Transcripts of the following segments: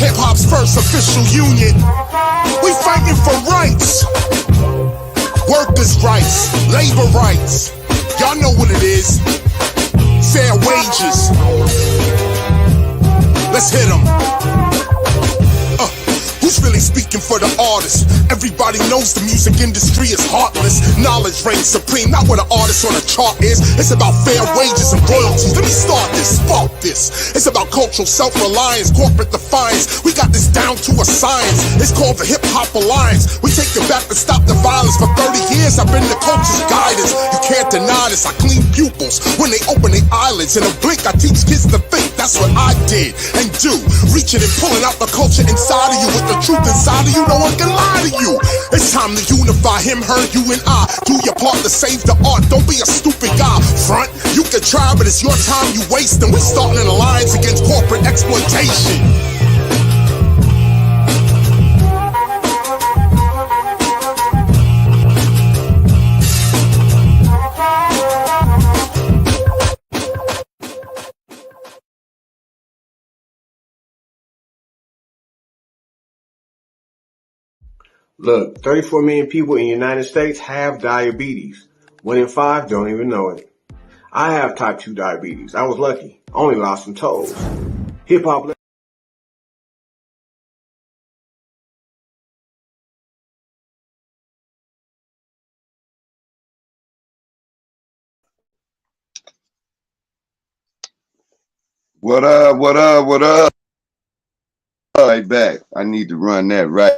Hip-hop's first official union. We fighting for rights. Workers' rights, labor rights. Y'all know what it is. Fair wages. Let's hit 'em. Who's really speaking for the artist? Everybody knows the music industry is heartless. Knowledge reigns supreme, not what an artist on a chart is. It's about fair wages and royalties. Let me start this, spark this. It's about cultural self-reliance, corporate defiance. We got this down to a science. It's called the Hip Hop Alliance. We take it back to stop the violence. For 30 years I've been the culture's guidance. You can't deny this. I clean pupils when they open their eyelids. In a blink I teach kids to think. That's what I did and do. Reaching and pulling out the culture inside of you with the truth inside of you, no one can lie to you. It's time to unify him, her, you, and I. Do your part to save the art. Don't be a stupid guy. Front, you can try, but it's your time you waste. And we starting an alliance against corporate exploitation. Look, 34 million people in the United States have diabetes. 1 in 5 don't even know it. I have type 2 diabetes. I was lucky. Only lost some toes. Hip hop. What up, what up, what up? Right back. I need to run that right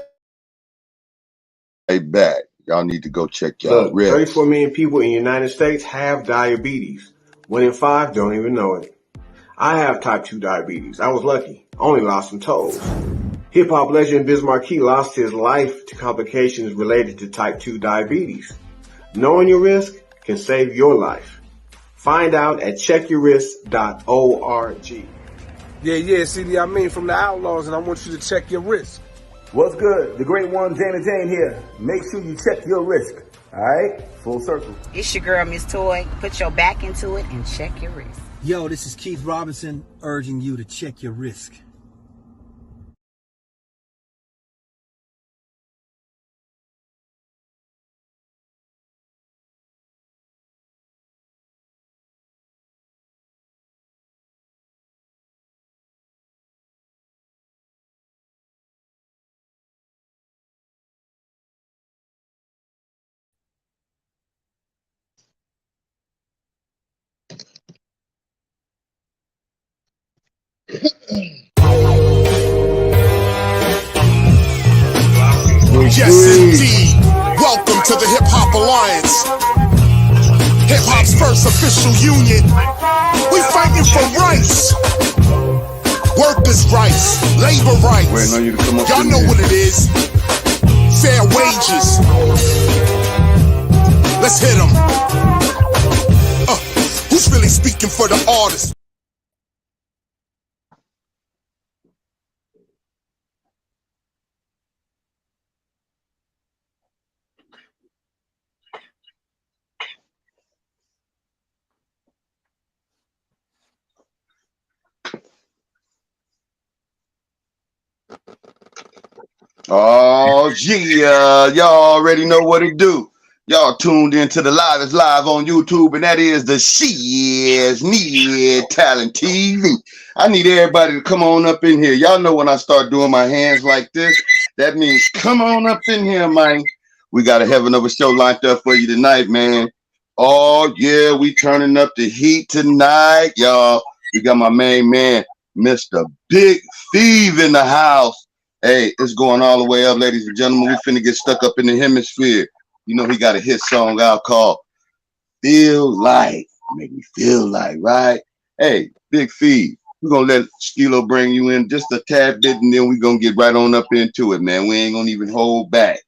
back. Y'all need to go check y'all Look, ribs. 34 million people in the United States have diabetes. 1 in 5 don't even know it. I have type 2 diabetes. I was lucky. Only lost some toes. Hip hop legend Biz Markie lost his life to complications related to type 2 diabetes. Knowing your risk can save your life. Find out at checkyourrisk.org. Yeah, CD, I mean from the Outlaws, and I want you to check your risk. What's good? The great one, Dana Jane here. Make sure you check your risk. All right? Full circle. It's your girl, Miss Toy. Put your back into it and check your risk. Yo, this is Keith Robinson urging you to check your risk. Yes, indeed. Welcome to the Hip Hop Alliance. Hip Hop's first official union. We fighting for rights. Workers' rights, labor rights. Waiting on you to come up. Y'all know what it is. Fair wages. Let's hit 'em. Who's really speaking for the artist? Oh, yeah. Y'all already know what it do. Y'all tuned into the live. It's live on YouTube, and that is the Shiz-Nit Talent TV. I need everybody to come on up in here. Y'all know when I start doing my hands like this, that means come on up in here, man. We got a heaven of a show lined up for you tonight, man. Oh, yeah, we turning up the heat tonight, y'all. We got my main man, Mr. Big FEVA in the house. Hey, it's going all the way up, ladies and gentlemen. We finna get stuck up in the hemisphere. You know he got a hit song out called Feel Like. Make me feel like, right? Hey, Big FEVA, we're gonna let Skilo bring you in just a tad bit, and then we're gonna get right on up into it, man. We ain't gonna even hold back.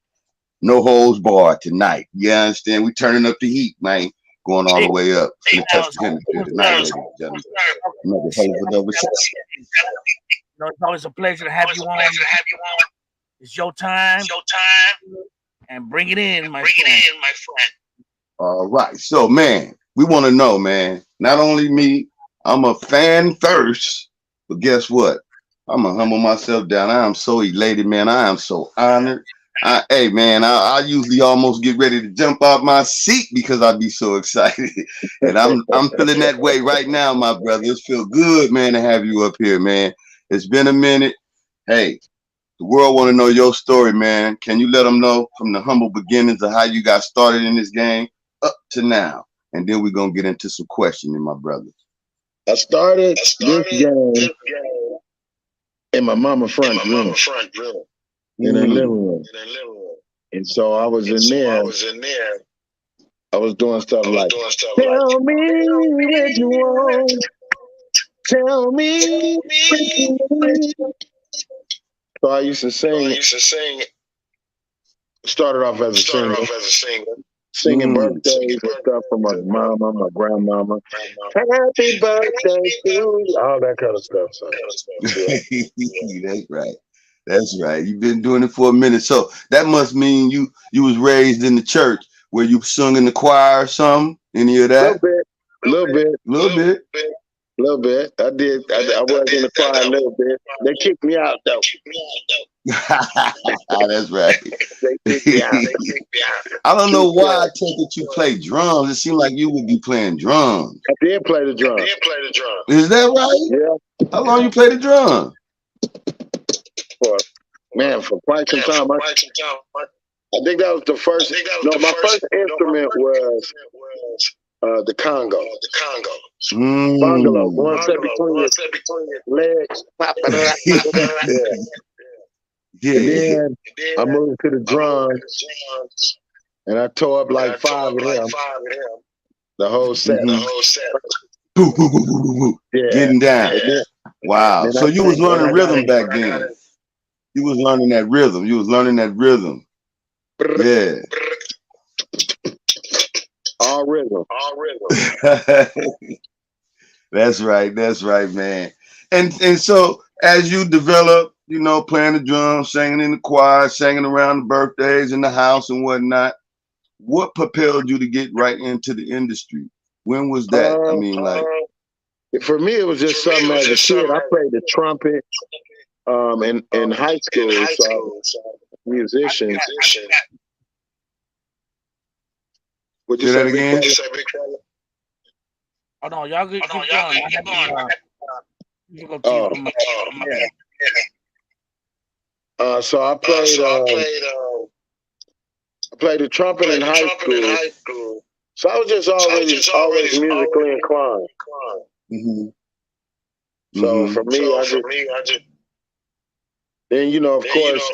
No holds barred tonight. You understand? We turning up the heat, man. Going all the way up. Finna touch the hemisphere tonight, ladies and gentlemen. Another hell of another show. You know, it's always a pleasure to have you on. It's your time. And bring it in, my friend. All right. So, man, we want to know, man. Not only me, I'm a fan first, but guess what? I'm gonna humble myself down. I am so elated, man. I am so honored. Hey, man, I usually almost get ready to jump out my seat because I be so excited, and I'm feeling that way right now, my brother. It feel good, man, to have you up here, man. It's been a minute. Hey, the world want to know your story, man. Can you let them know from the humble beginnings of how you got started in this game up to now, and then we're gonna get into some questioning, my brother. I started this game in my mama front room, in her living room. And so I was in there. I was doing stuff like, tell me what you want. Tell me what you need. So I used to sing. Started off as a singer. Singing birthdays and stuff for my mama, my grandmama. Happy birthday to you. All that kind of stuff. So, yeah. That's right. That's right. You've been doing it for a minute. So that must mean you was raised in the church where you sung in the choir or something? Any of that? A little bit. I did. I was in the choir a little bit. They kicked me out though. That's right. They kicked me out. I don't know why I take it you play drums. It seemed like you would be playing drums. I did play the drum. Is that right? Yeah. How long you play the drum? For quite some time. I think that was the first. My first instrument was the Congo. Bungalow. One set between your legs. Yeah. And then I moved to the drums, and I tore up like 5 of them. The whole set. Yeah. Getting down. Wow. So you was learning rhythm back then. You was learning that rhythm. Yeah. All rhythm. That's right, man. And so as you develop, playing the drums, singing in the choir, singing around the birthdays in the house and whatnot, what propelled you to get right into the industry? When was that? I mean, like, for me, it was just something as a kid. I played the trumpet in high school, so musicians. Would you say that again? Oh no, y'all keep going. So I played the trumpet in high school. So I was just always musically inclined. So for me, I just then of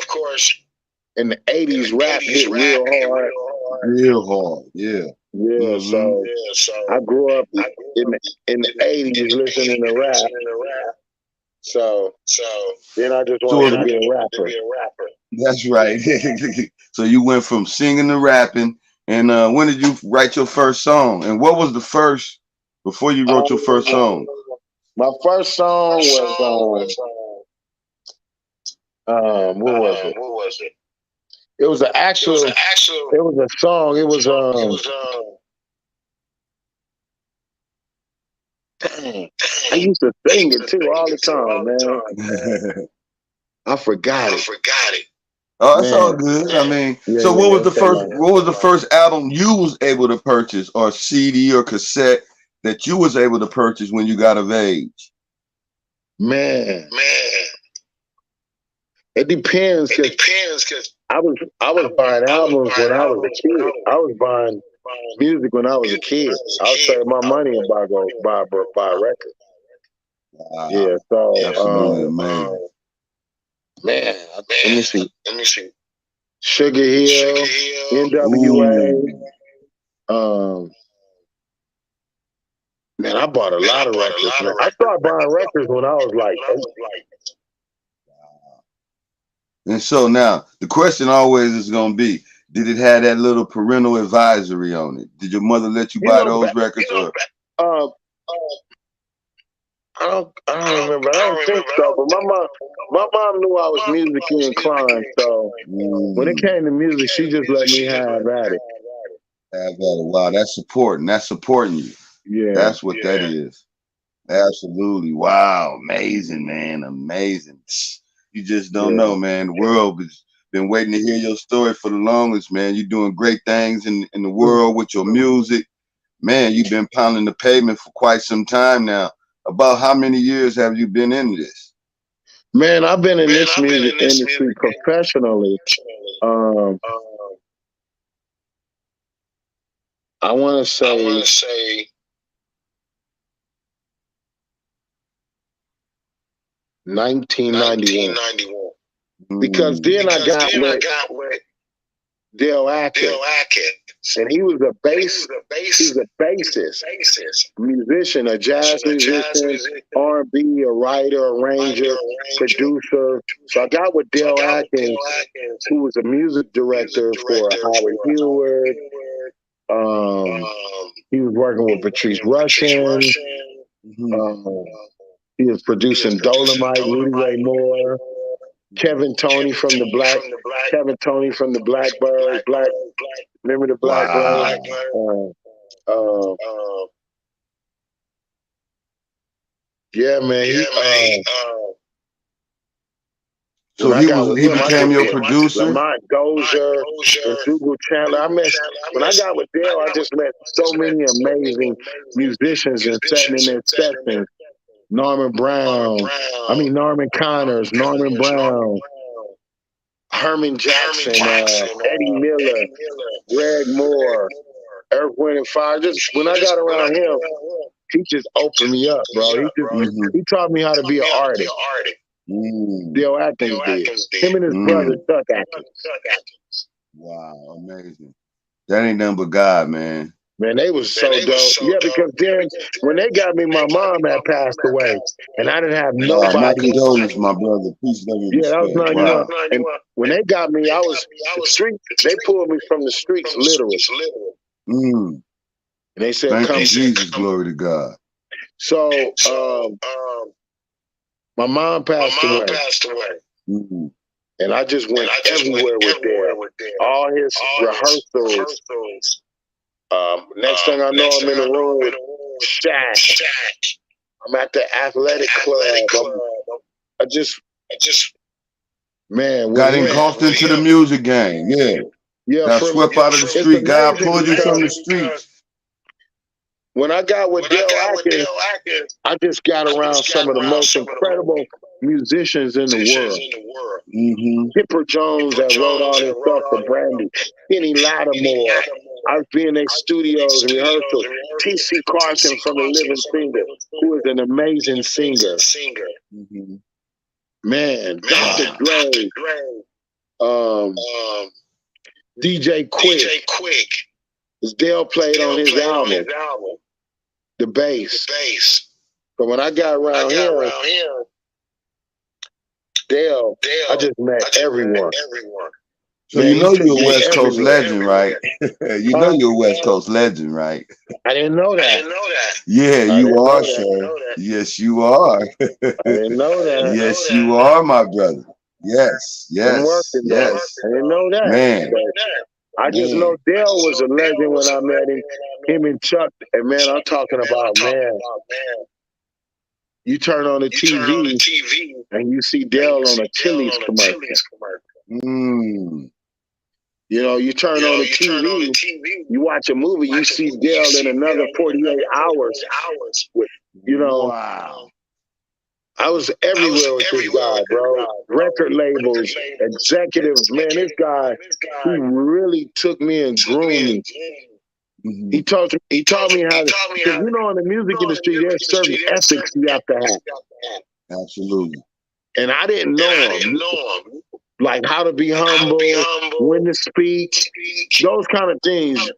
course in the 80s rap hit real hard. Yeah. Yeah, so I grew up in the 80s listening to rap. So then I just wanted to be a rapper. That's right. So you went from singing to rapping. And when did you write your first song? And what was the first, before you wrote your first song? My first song was, what was it? It was it was a song. It was, I used to sing it too all the time, man. I forgot it. Oh, it's all good. I mean, so what was the first album you was able to purchase, or CD or cassette that you was able to purchase when you got of age? Man. It depends, because I was buying albums when I was a kid. I was buying music when I was a kid. I'll save my money and buy a record. Wow. Yeah, so absolutely amazing. Man, let me see. Sugar Hill, NWA. Man, I bought a lot of records. Man. I started buying records when I was like. And so now the question always is going to be: did it have that little parental advisory on it? Did your mother let you buy those records? I don't remember. I don't think so. But my mom knew I was musically inclined. So when it came to music, she just let me have at it. Wow, that's supporting. That's supporting you. Yeah, that's what that is. Absolutely. Wow. Amazing, man. Amazing. You just don't know, man. The world has been waiting to hear your story for the longest, man. You're doing great things in the world with your music. Man, you've been pounding the pavement for quite some time now. About how many years have you been in this? Man, I've been in this music industry professionally. I want to say 1991. Because then I got with Dale Atkins, and he was a bassist, musician, a jazz musician, R&B, a writer, arranger, producer. So I got with Dale Atkins, who was a music director for Howard Heward. He was working with Patrice Rushen. He was producing Dolomite, Rudy Ray Moore. Kevin Tony from the Blackbirds, remember the Blackbirds? Yeah, man. So he became your producer? Lamont Dozier and Dougal Chandler. When I got with Dale, I just met so many amazing musicians and sitting in their sessions. Norman Connors, Norman Brown, Herman Jackson, Eddie Miller, Greg Moore, Earth, Wind and Fire. Just when I got around him, he just opened me up, bro. He taught me how to be an artist. Dale Atkins did. Him and his brother, Chuck Atkins. Wow, amazing. That ain't nothing but God, man. Man, they was so dope. Yeah, because then when they got me, my mom had passed away, and I didn't have nobody. My condolences, my brother. Peace, love, and that was 91. Wow. And when they got me, I was the street. They pulled me from the streets, literally. And they said, "Thank "Come, you, Jesus, glory to God." So, my mom passed away. And I just went everywhere with Dale. All his rehearsals. Next thing I know, I'm in the room with Shaq. I'm at the athletic club. I just, man. Got engulfed into the music game. Yeah. Got swept out of the street. God pulled you from the streets. When I got with Dale Atkins, I just got around some of the most incredible musicians in the world. Hipper Jones that wrote all this stuff for Brandy, Kenny Lattimore. I've been in their studios and rehearsals. T.C. Carson from The Living Singer, who is an amazing singer. Man, Dr. Dre, DJ Quick. Dale played on his album, the bass. But when I got around him, Dale, I just met everyone. So man, you know you're a West Coast legend, right? You know you're a West Coast legend, right? I didn't know that. Yeah, you are, sir. Yes, you are. I didn't know that. Yes, you are, my brother. Yes. I didn't know that. Man. I just know Dale was a legend when I met him. Him and Chuck, and man, I'm talking about, man. You turn on the TV and you see Dale on a Chili's commercial. You know, you turn on the TV, you watch a movie, you see Dale in another 48 hours. You know, wow. I was everywhere with this guy, bro. Record labels, executives, man, this guy, he really took me and groomed me. He taught me how to, because you know, in the music industry, there's certain ethics you have to have. Absolutely. And I didn't know him. Like how to be humble, when to speak, those kind of things.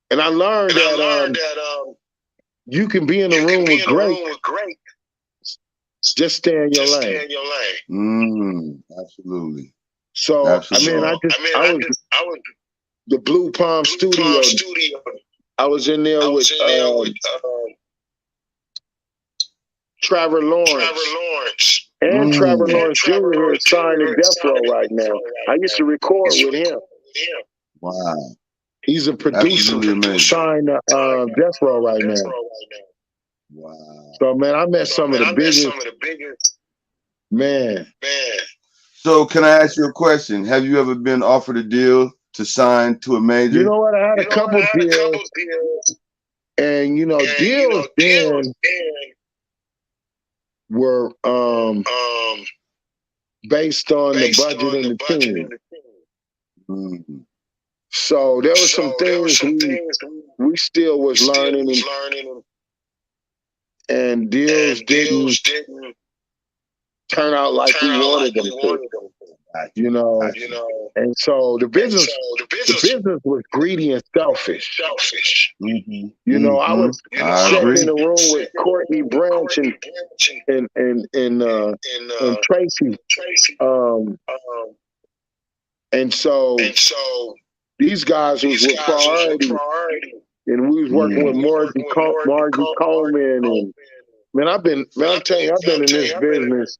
And I learned that you can be in a room with great. Just stay in your lane. Absolutely. So absolutely. I was the Blue Palm Studio. I was in there with Trevor Lawrence. And Trevor Lawrence Jr. is signed to Death Row right now. I used to record with him. Wow. He's a producer signed to Death Row right now. Wow. So man, I met some of the biggest. Man. So can I ask you a question? Have you ever been offered a deal to sign to a major? You know what? I had a couple deals, and you know, deals then were based on the budget and the team. Mm-hmm. So there were some things we still was learning, and deals didn't turn out like we wanted them to. You know, and so the business was greedy and selfish. Mm-hmm. You know, I was sitting in a room with agree. Courtney Branch and Tracy, and so these guys was with priority, and we was working with Margie Coleman, and man, I'm telling you, I've been in this business,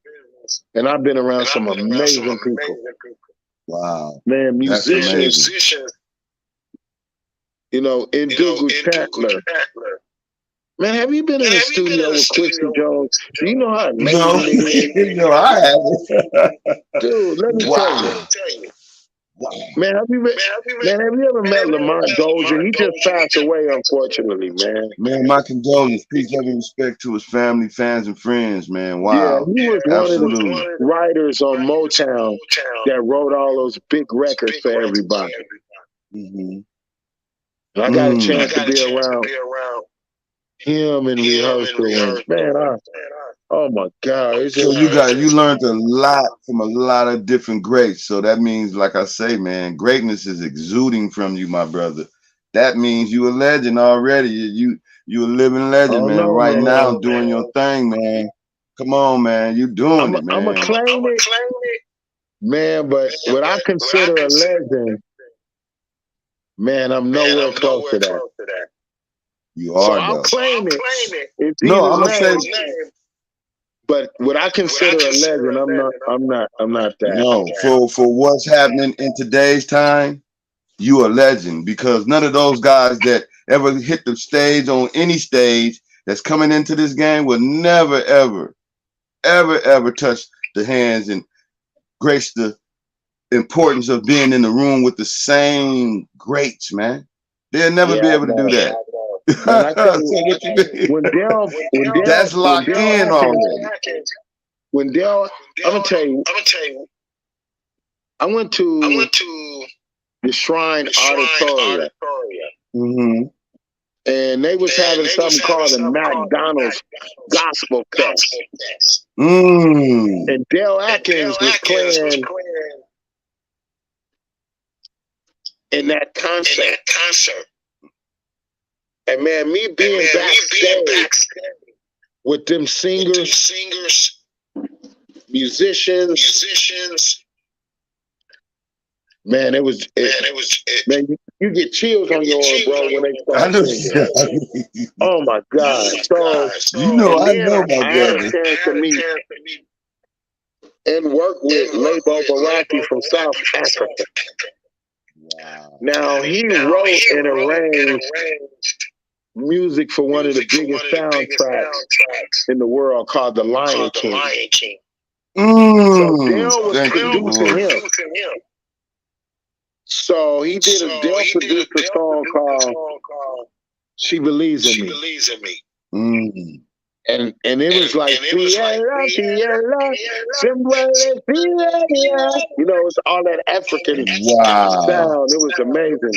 and I've been around some amazing people. Wow, man, musicians. You know, Indugu Chatler. Man, have you been in the studio with Quincy Jones? Do you know how amazing it is? No, I haven't. Dude, let me tell you. Man, have you ever met Lamont Dozier? He just passed away, unfortunately, man. Man, my condolences. Peace, love, and respect to his family, fans, and friends, man. Wow. Yeah, he was one of the writers on Motown that wrote all those big records for everybody. Mm-hmm. I got a chance to be around him in rehearsal. And man, oh my God. It's so you learned a lot from a lot of different greats. So that means, like I say, man, greatness is exuding from you, my brother. That means you a legend already. You a living legend, man. Right now, doing your thing, man. Come on, man. You doing it, man. I'm a claim it. Man, but what I consider a legend, man, I'm nowhere close to that. You are, so I'll claim it. It's no, I'm gonna say. But what I consider a legend, I'm not that. No, for what's happening in today's time, you a legend, because none of those guys that ever hit the stage on any stage that's coming into this game will never, ever touch the hands and grace the importance of being in the room with the same greats, man. They'll never be able to do that. Man, I tell you, when Dell, that's locked in already. When Dell, I'm gonna tell you, I went to the Shrine Auditorium, and they was having something called the McDonald's Gospel Fest, and Dell Atkins was playing in that concert. And man, me being backstage with them singers, musicians, man, it was man, you get chills on your arm, bro, when they start singing. Oh my God! So you know, I know my I had a chance to meet and work with Lebo Baraki from South Africa. Wow. Now he wrote and arranged music for one of the biggest soundtracks in the world called The Lion King. So Dell was producing him. So he did Dell produced a song called She Believes in Me. And it was like, you know, it's all that African sound. It was amazing.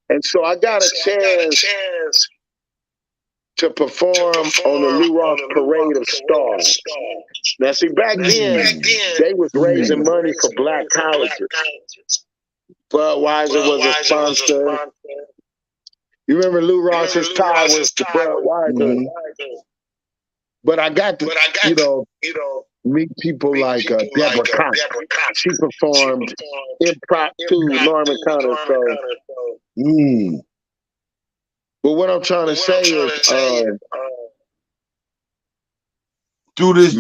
And so I got a chance to perform on the Lou Ross Parade of Stars. Now, see, back then, they was raising money for black colleges. Budweiser was a sponsor. You remember Lou Ross's tie was the Budweiser. But I got to, you know, meet people like Deborah Cox. She performed improv too, Norman Connor. So. But what I'm trying to say is, through this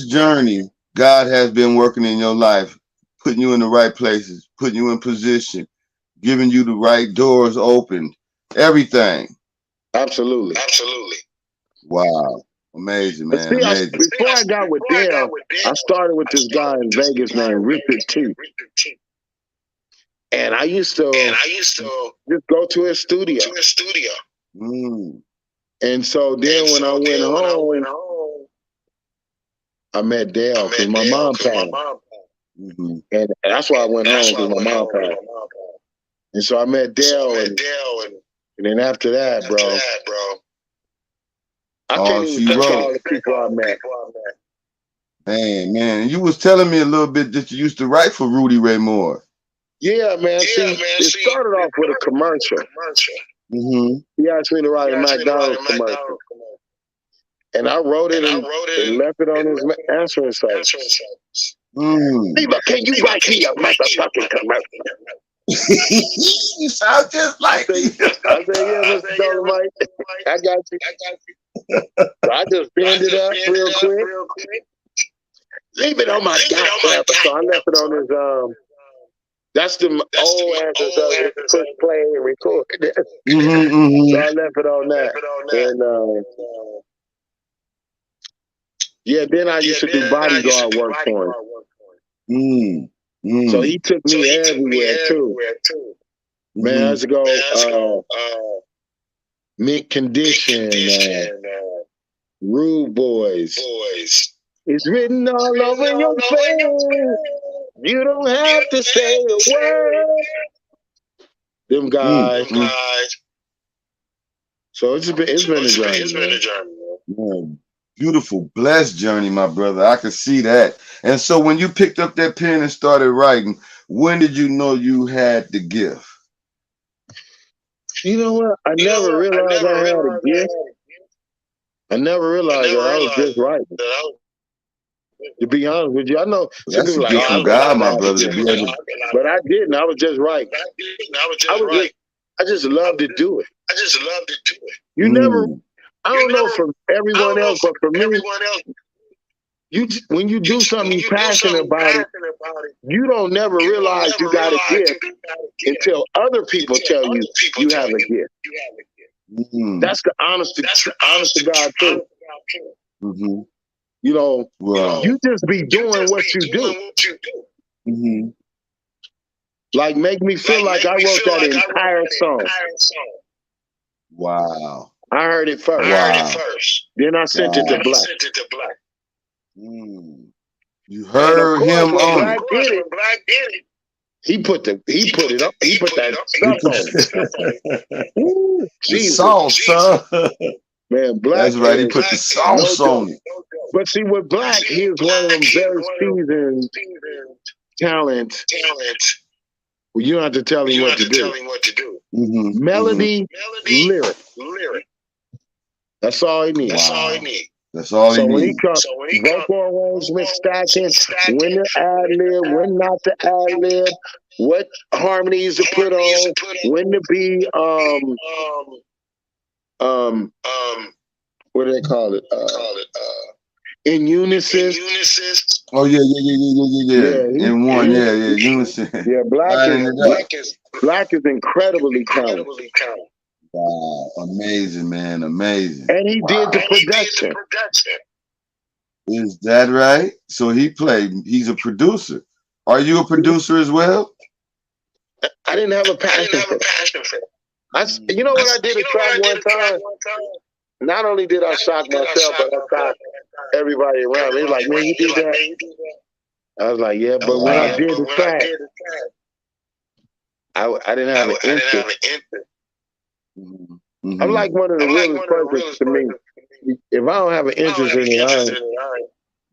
journey, God has been working in your life, putting you in the right places, putting you in position, giving you the right doors open, everything. Absolutely. Wow. Amazing, man. See, Amazing. before I got with Dale, I started with this guy in Vegas named Richard T. And I used to just go to his studio. And so then when I went home, I met Dale because my mom passed. And that's why I went home, because my mom passed. And so I met Dale, and then after that, bro, I can't even tell all the people I met. Man, you was telling me a little bit that you used to write for Rudy Ray Moore. Yeah, man. It started off with a commercial. He asked me to write a McDonald's commercial. And I wrote it and left it on his answering site. Can you write me a motherfucking commercial? You sound just like me. I said, yeah, Mr. Dolomite, I got you. So I just pinned it up real quick. Leave it on my goddamn. So I left it on his that's the old answer. So you push play and record. So I left it on that. And yeah, then I used to do bodyguard work for him. So he took me everywhere too. Man, I used to go Mint Condition, Rude Boys. It's written all over your face. You don't have to say a word. Them guys. So it's been a journey. Man, beautiful, blessed journey, my brother. I can see that. And so when you picked up that pen and started writing, when did you know you had the gift? You know what? I never realized I had a gift. I never realized that I was just writing. To be honest with you, I know some That's people a gift from God, my brother. But I didn't. I was just writing. I just love to do it. You never. I don't know for everyone else, but for me, when you do something you're passionate about it, you don't never realize you got a gift until other people tell you you have a gift. That's the honest to God truth. You know, you just be doing what you do. Like, make me feel like I wrote that entire song. Wow. I heard it first. Then I sent it to Black. You heard him on Black did it. He put it up. He put that stuff on it. Jesus. Sauce, son. Man, Black. That's right. He put the sauce on it. But see, with Black, he was one of them very seasoned talent. Well, you don't have to tell him what to do. Melody, lyric. That's all he needs. That's all he needs. So when he comes, vocal arrangement, stacking, when to ad-lib, when not to ad-lib, what harmonies to put on, when to be, what do they call it? In unison. Oh yeah. In one, unison. Yeah, Black is incredibly talented. Wow, amazing, man, amazing. And he did the production. Is that right? So he's a producer. Are you a producer as well? I didn't have a passion for it. You know what I did a track one time? Not only did I shock myself, but I shocked everybody around me. They was like, man, you did that? I was like, yeah, but when I did the track, I didn't have an interest. I'm like one of the realest persons to me. If I don't have an interest in it,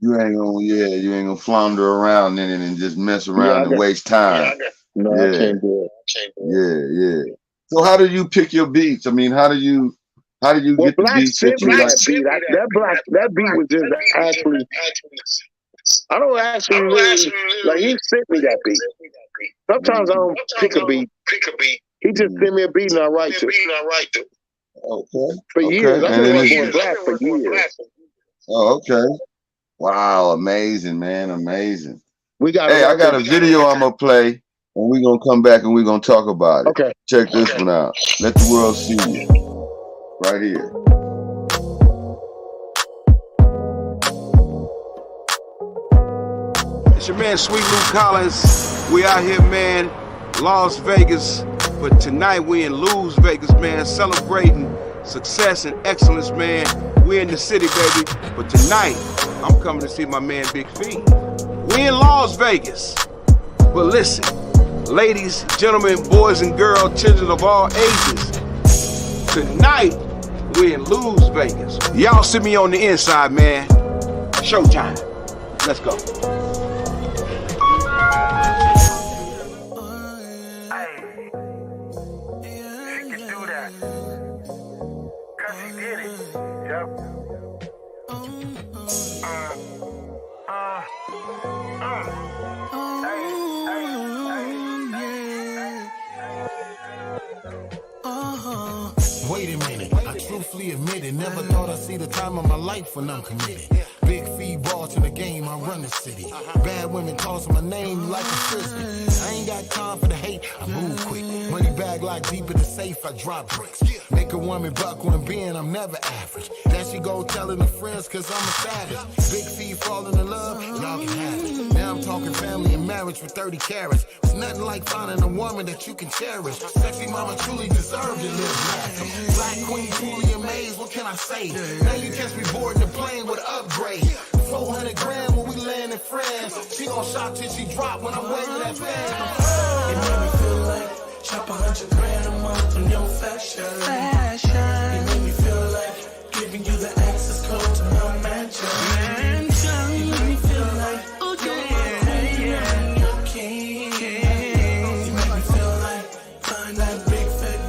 you ain't gonna flounder around in it and just mess around and waste time. No, I can't do it. Yeah. So how do you pick your beats? I mean, how do you get the beats that you like? That beat was just actually. I don't actually really like. He sent me that beat. Sometimes I don't pick a beat. He just sent me a beat and I write to. Okay. For years, I've been working with Black for years. Oh, okay. Wow, amazing, man, amazing. I got a video I'm gonna play, and we're gonna come back and we're gonna talk about it. Okay. Check this one out. Let the world see you. right here. It's your man, Sweet Lou Collins. We out here, man, Las Vegas. But tonight we in Lou's Vegas, man, celebrating success and excellence, man. We in the city, baby. But tonight, I'm coming to see my man, Big Fee. We in Las Vegas. But listen, ladies, gentlemen, boys and girls, children of all ages, tonight, we in Lou's Vegas. Y'all see me on the inside, man. Showtime. Let's go. Wait a minute, I truthfully admit it. Never thought I'd see the time of my life when I'm committed. Big fee balls in the game, I run the city. Bad women toss my name like a frisbee. I ain't got time for the hate, I move quick. Money bag like deep in the safe, I drop bricks. Make a woman buck when being, I'm never average. Then she go telling her friends cause I'm a savage. Big fee falling in love, y'all can have it. Now I'm talking family and marriage for 30 carats. It's nothing like finding a woman that you can cherish. Sexy mama truly deserved to live life. Black queen, truly amazed, what can I say? Now you catch me boarding the plane with an upgrade. 400 grand when we land in France. She gon' shop till she drop when I'm waving that fan. It made me feel like shop 100 grand a month on your fashion. It made me feel like giving you the access code to my mansion. It made me feel like you're my queen and your king. It made me feel like find that big fat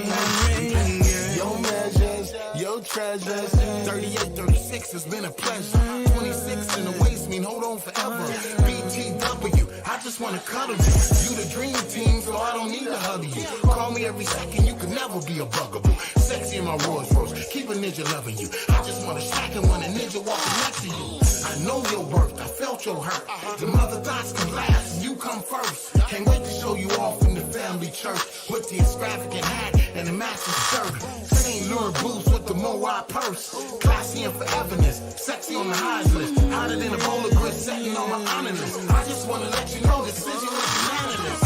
diamond ring. Your measures, your treasures. 38, 36 has been a pleasure. 26 in the waist mean hold on forever. BTW, I just wanna cuddle you. You the dream team, so I don't need to hug you. Call me every second, you can never be a bugaboo. Sexy in my Rolls Royce, keep a ninja loving you. I just wanna stack and want a ninja walking next to you. I know your worth, I felt your hurt. The mother thoughts come last, and you come first. Can't wait to show you off in the family church with the extravagant hat and the massive skirt. Same lure boots with the Moai purse. Classy and foreverness, sexy on the highs list. Hotter than a bowl of grits sitting on my honor list. I just wanna let you know this decision was unanimous.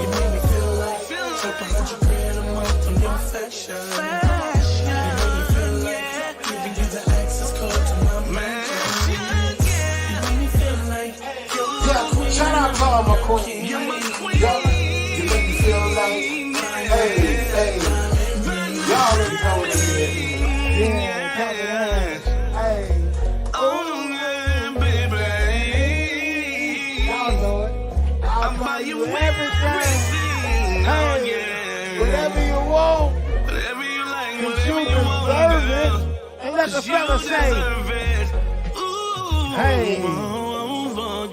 It made me feel like shop 100 grand a month on your fashion. It made me feel like giving you the access code to my mansion. It made me feel like you're my queen. Shout out to all my queen. You're my queen. You make me feel like, hey, y'all already know what it is. Yeah, hey. Oh yeah, baby. Y'all know it. I'll buy you everything. Oh Hey, yeah. whatever you want, Whatever you like, cause you whatever you want, deserve girl. it. And let the 'Cause you fella say, deserve it. Ooh, hey.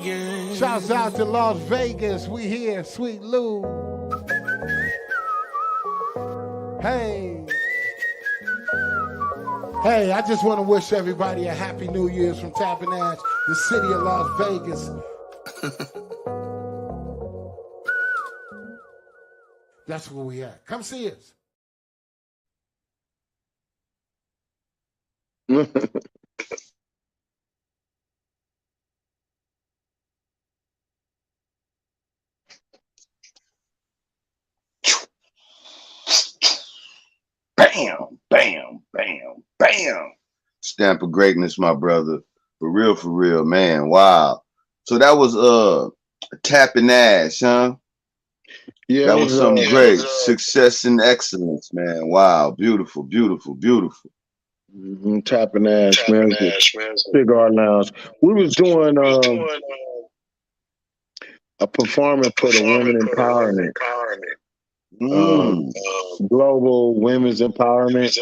yeah. Shouts out to Las Vegas. We here, Sweet Lou. Hey. Hey, I just want to wish everybody a happy New Year's from Tapping Ash, the city of Las Vegas. That's where we at. Come see us. Bam, bam, bam, bam. Stamp of greatness, my brother. For real, man. Wow. So that was Tapping Ash, huh? Yeah, That was something great. Success and excellence, man. Wow. Beautiful. Tapping Ash, man. Cigar Lounge. We was doing a performance for the women empowerment. Global women's empowerment.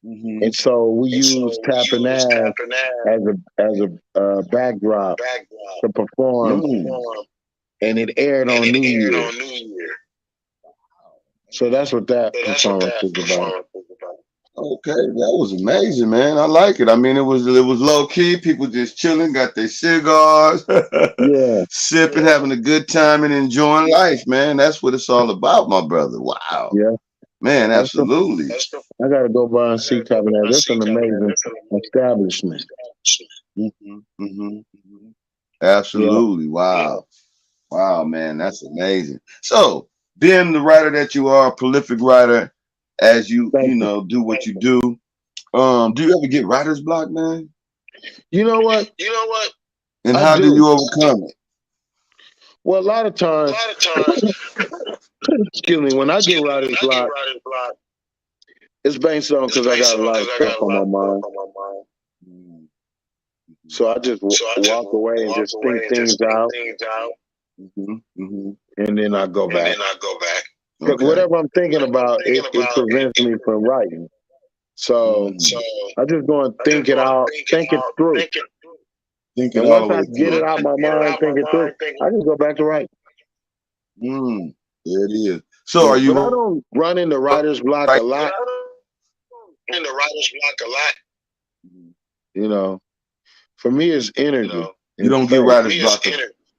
And so we used Tapping Ash as a backdrop to perform. And it aired on New Year. So that's what that performance is about. Okay, that was amazing, man. I like it. I mean, it was low key. People just chilling, got their cigars, Yeah. sipping, having a good time, and enjoying life, man. That's what it's all about, my brother. Wow. Yeah. Man, absolutely. I gotta go by and see Tabernacle. That's an amazing establishment. Absolutely. Wow. Wow, man, that's amazing. So, being the writer that you are, a prolific writer, as you know, do what you do. Do you ever get writer's block, man? You know what? And how do you overcome it? Well, a lot of times, excuse me, when I get writer's block, it's based on because I got a lot of stuff on my mind. So I just walk away and just think things out. And then I go back. Because whatever I'm thinking about, it prevents me from writing. So I just go and think it out, think it through. And once I get it out my mind, think it through, I just go back to writing. There it is. So are you? But I don't run into writer's block a lot. You know, for me, it's energy. You don't get writer's block.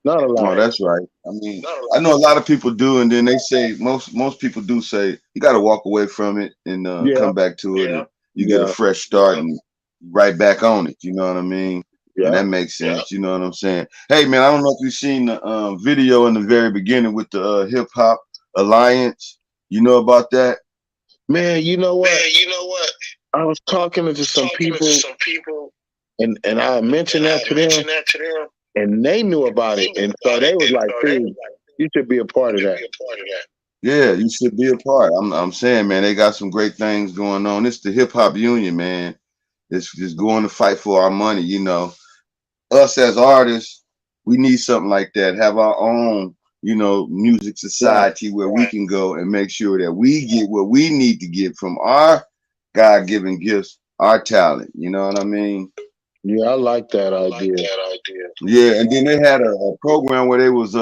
Not a lot. No, that's right. I mean, I know a lot of people do, and then they say most people do say you got to walk away from it and come back to it. And you get a fresh start and right back on it. You know what I mean? And that makes sense. You know what I'm saying? Hey, man, I don't know if you've seen the video in the very beginning with the Hip Hop Alliance. You know about that? Man, you know what? I was talking to some people, and I mentioned that to them. And they knew about it, and so they was like, "Dude, you should be a part of that." Yeah, you should be a part. I'm saying, man, they got some great things going on. It's the Hip Hop Union, man. It's just going to fight for our money. You know, us as artists, we need something like that. Have our own, you know, music society where we can go and make sure that we get what we need to get from our God-given gifts, our talent. You know what I mean? Yeah, I like that idea. Yeah, and then they had a program where they was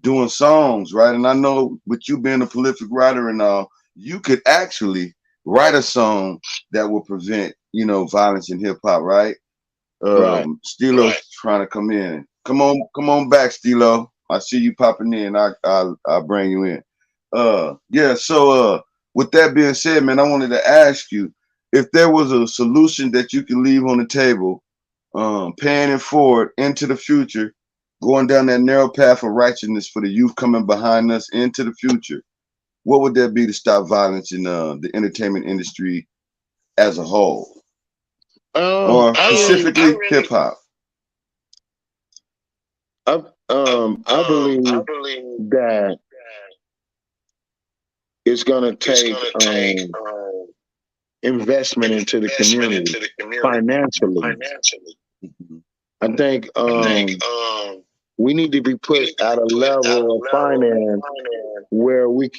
doing songs, right? And I know with you being a prolific writer and all, you could actually write a song that will prevent, you know, violence in hip hop, right? Steelo's trying to come in. Come on back, Steelo. I see you popping in. I'll bring you in. Yeah, so with that being said, man, I wanted to ask you if there was a solution that you could leave on the table, paying it forward into the future, going down that narrow path of righteousness for the youth coming behind us into the future, what would that be to stop violence in the entertainment industry as a whole? Or specifically hip hop? I believe that it's gonna take investment into the community financially. I think we need to be put at a level of finance where we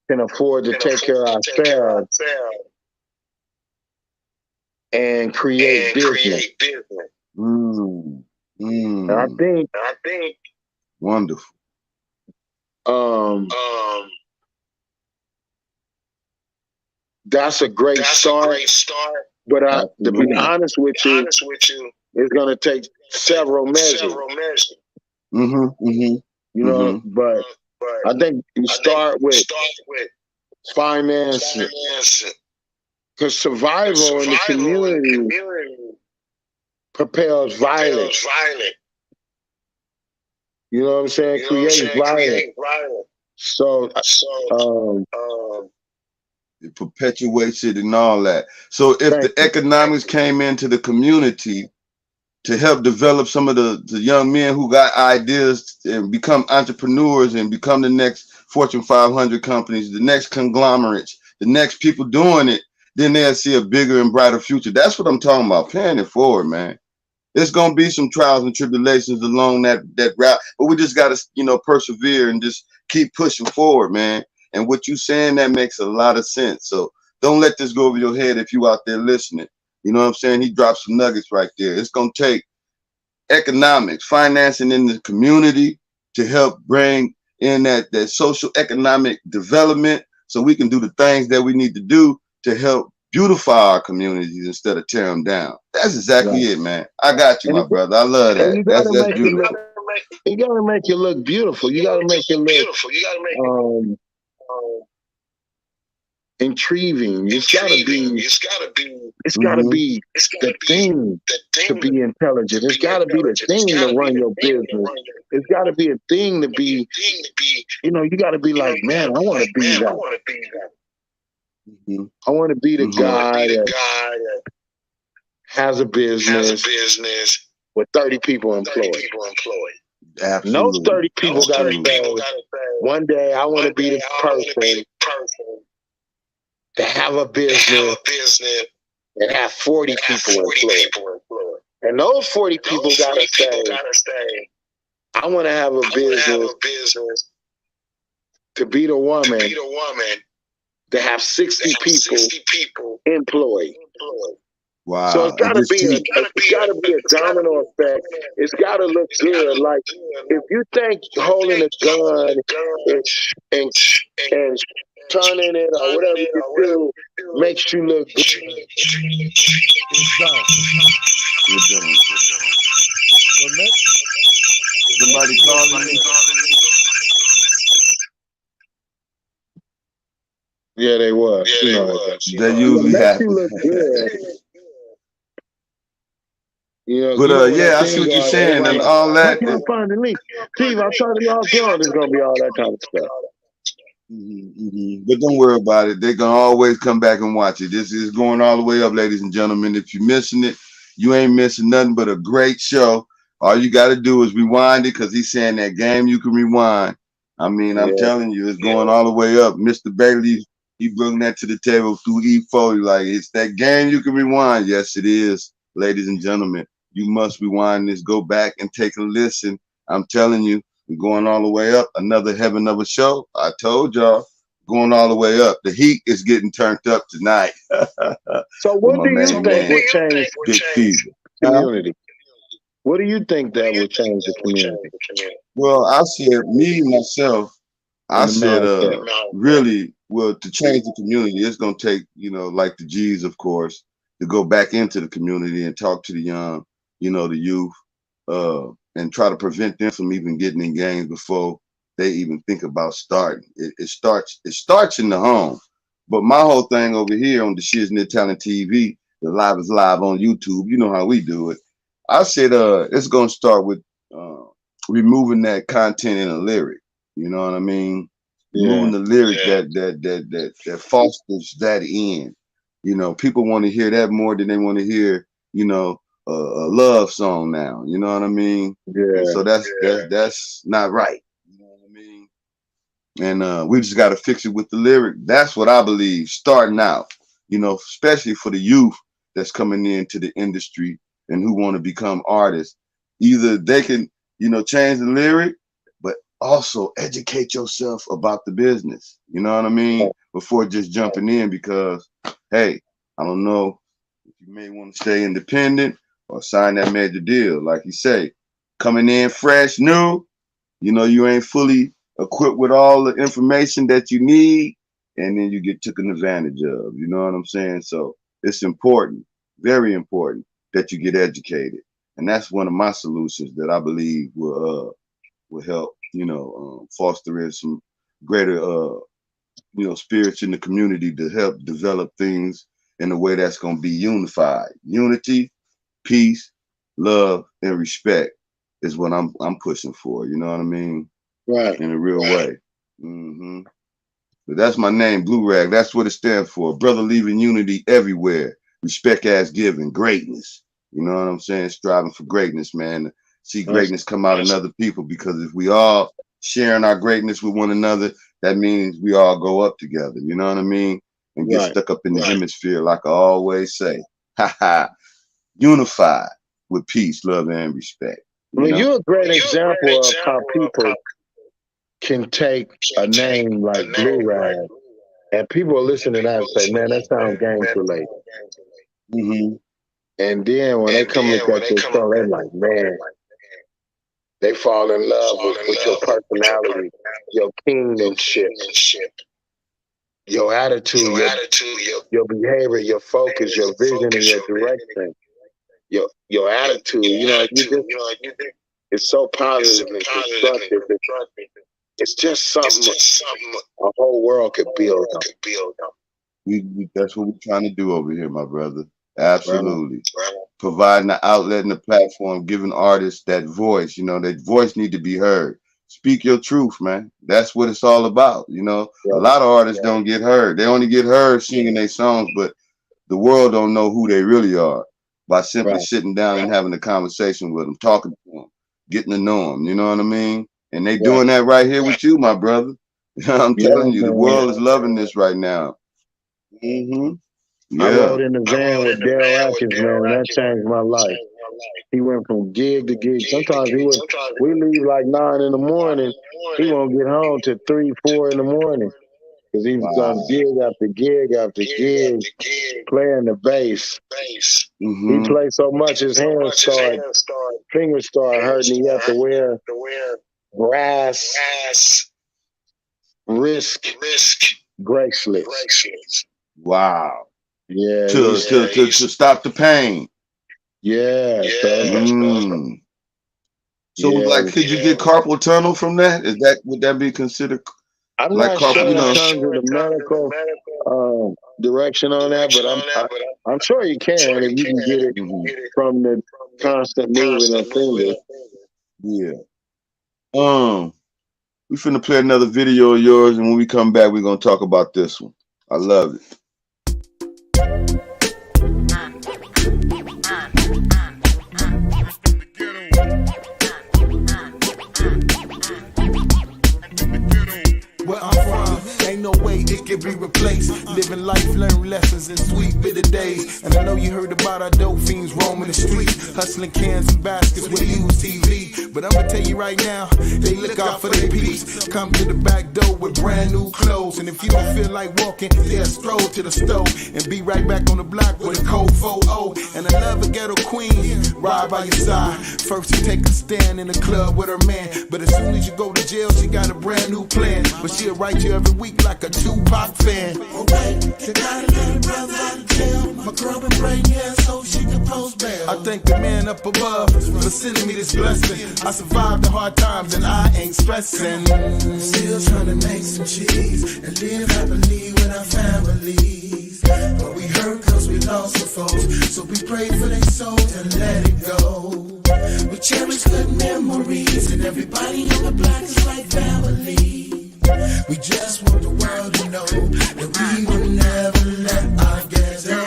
can afford to take care of ourselves and create business. And I think wonderful. That's a great start. But to be honest with you, it's going to take several measures. You know, but I think you start with finance, because survival in the community propels violence. You know what I'm saying? Creates violence. So, it perpetuates it and all that. So if the economics came into the community to help develop some of the young men who got ideas and become entrepreneurs and become the next Fortune 500 companies, the next conglomerates, the next people doing it, then they'll see a bigger and brighter future. That's what I'm talking about, paying it forward, man. There's going to be some trials and tribulations along that route, but we just got to, you know, persevere and just keep pushing forward, man. And what you saying, that makes a lot of sense. So don't let this go over your head if you out there listening. You know what I'm saying? He dropped some nuggets right there. It's going to take economics, financing in the community to help bring in that social economic development so we can do the things that we need to do to help beautify our communities instead of tear them down. That's exactly it, man. I got you, my brother. I love that. That's beautiful. You got to make it look beautiful. You got to make it look intriguing. It's gotta be the thing to be intelligent. It's gotta be the thing to run your business. It's gotta be a thing to be, you know, you gotta be like, man, I wanna be that. I wanna be the guy that has a business with 30 people employed. Absolutely. And those 30 people gotta say, one day I wanna be the person to have a business and have 40 people employed. And those 40 people gotta say, I wanna have a business to be the woman to have 60 people employed. Wow. So it's gotta be a domino effect. It's gotta look good. Like if you think holding a gun and turning it or whatever you do makes you look good, You're done. Somebody calling me? Yeah, they was. They usually happen. You look good. You know, But yeah, I see what you're saying and all that. I can't find the link. Steve, I tried to log on. There's gonna be all that kind of stuff. But don't worry about it. They're gonna always come back and watch it. This is going all the way up, ladies and gentlemen. If you're missing it, you ain't missing nothing but a great show. All you got to do is rewind it, because he's saying that game you can rewind. I mean, I'm telling you, it's going all the way up. Mr. Bailey, he brought that to the table through E4. Like, it's that game you can rewind. Yes, it is, ladies and gentlemen. You must rewind this. Go back and take a listen. I'm telling you, we're going all the way up. Another heaven of a show. I told y'all, going all the way up. The heat is getting turned up tonight. So what do you think will change Big FEVA community? What do you think that will change the community? Well, I said, me, myself, I said, really, well, to change the community, it's going to take, you know, like the G's, of course, to go back into the community and talk to the young, you know, the youth, and try to prevent them from even getting in games before they even think about starting. It starts in the home. But my whole thing over here on the Shiznit Talent TV, the Live is Live on YouTube, you know how we do it. I said, it's going to start with removing that content in a lyric. You know what I mean? Removing the lyric that fosters that end. You know, people want to hear that more than they want to hear, you know, a love song now. You know what I mean? Yeah. And so that's not right. You know what I mean? And we just got to fix it with the lyric. That's what I believe. Starting out, you know, especially for the youth that's coming into the industry and who want to become artists. Either they can, you know, change the lyric, but also educate yourself about the business. You know what I mean? Before just jumping in, because, hey, I don't know if you may want to stay independent or sign that major deal. Like you say, coming in fresh, new, you know, you ain't fully equipped with all the information that you need, and then you get taken advantage of. You know what I'm saying? So it's important, very important, that you get educated. And that's one of my solutions that I believe will help, you know, foster in some greater, you know, spirits in the community to help develop things in a way that's going to be unified. Unity, peace, love, and respect is what I'm pushing for. You know what I mean? Right. In a real way. But that's my name, Blue Rag. That's what it stands for. Brother leaving unity everywhere. Respect as given. Greatness. You know what I'm saying? Striving for greatness, man. See greatness come out in other people, because if we all sharing our greatness with one another, that means we all go up together. You know what I mean? And get stuck up in the hemisphere, like I always say. Unified with peace, love, and respect. You're a great example of how people can take a name like Blue Rag, and people are listening to that and say, man, that sounds games related. And then when they come look at your show, they're like, man, they fall in love with your personality, your kingdomship, your attitude, your behavior, your focus, your vision, and your direction, your attitude. You know, it's so positive and constructive. It's just something a whole world could build on. That's what we're trying to do over here, my brother. Absolutely. Providing the outlet and the platform, giving artists that voice, that voice need to be heard. Speak your truth, man. That's what it's all about. A lot of artists don't get heard. They only get heard singing their songs, but the world don't know who they really are by simply sitting down and having a conversation with them, talking to them, getting to know them. You know what I mean? And they doing that right here with you, my brother. I'm telling you, the world is loving this right now. I rode in the van with Daryl Atkins, man, and that changed my life. He went from gig to gig. Sometimes we leave like 9 in the morning. He won't get home till 3, 4 in the morning. Because he was on gig after gig after gig, playing the bass. He played so much his fingers started hurting. He had to wear brass wrist bracelets. Wow. Yeah. To stop the pain. Yeah. So could you get carpal tunnel from that? Would that be considered? I'm not sure in terms of the medical direction on that, but I'm sure you can if you can get it from the constant moving of fingers. Yeah. We finna play another video of yours, and when we come back, we're gonna talk about this one. I love it. Where I'm from, ain't no way it can be replaced. Living life, learn lessons in sweet bitter days. And I know you heard about our dope fiends roaming the streets, hustling cans and baskets with used TV. But I'ma tell you right now, they look out for their peace. Come to the back door with brand new clothes. And if you don't feel like walking, they'll stroll to the stove and be right back on the block with a cold 4-0. And I love a ghetto queen, ride by your side. First you take a stand in the club with her man, but as soon as you go to jail, she got a brand new plan. But she'll write you every week like a Tupac fan. Oh wait, you got another brother out of jail. My girl been praying, so she can post bail. I thank the man up above for sending me this blessing. I survived the hard times and I ain't stressing. Still trying to make some cheese and live happily with our families. But we hurt cause we lost some folks, so we pray for their souls and let it go. We cherish good memories and everybody on the block is like family. We just want the world to know that we will never let our gas go.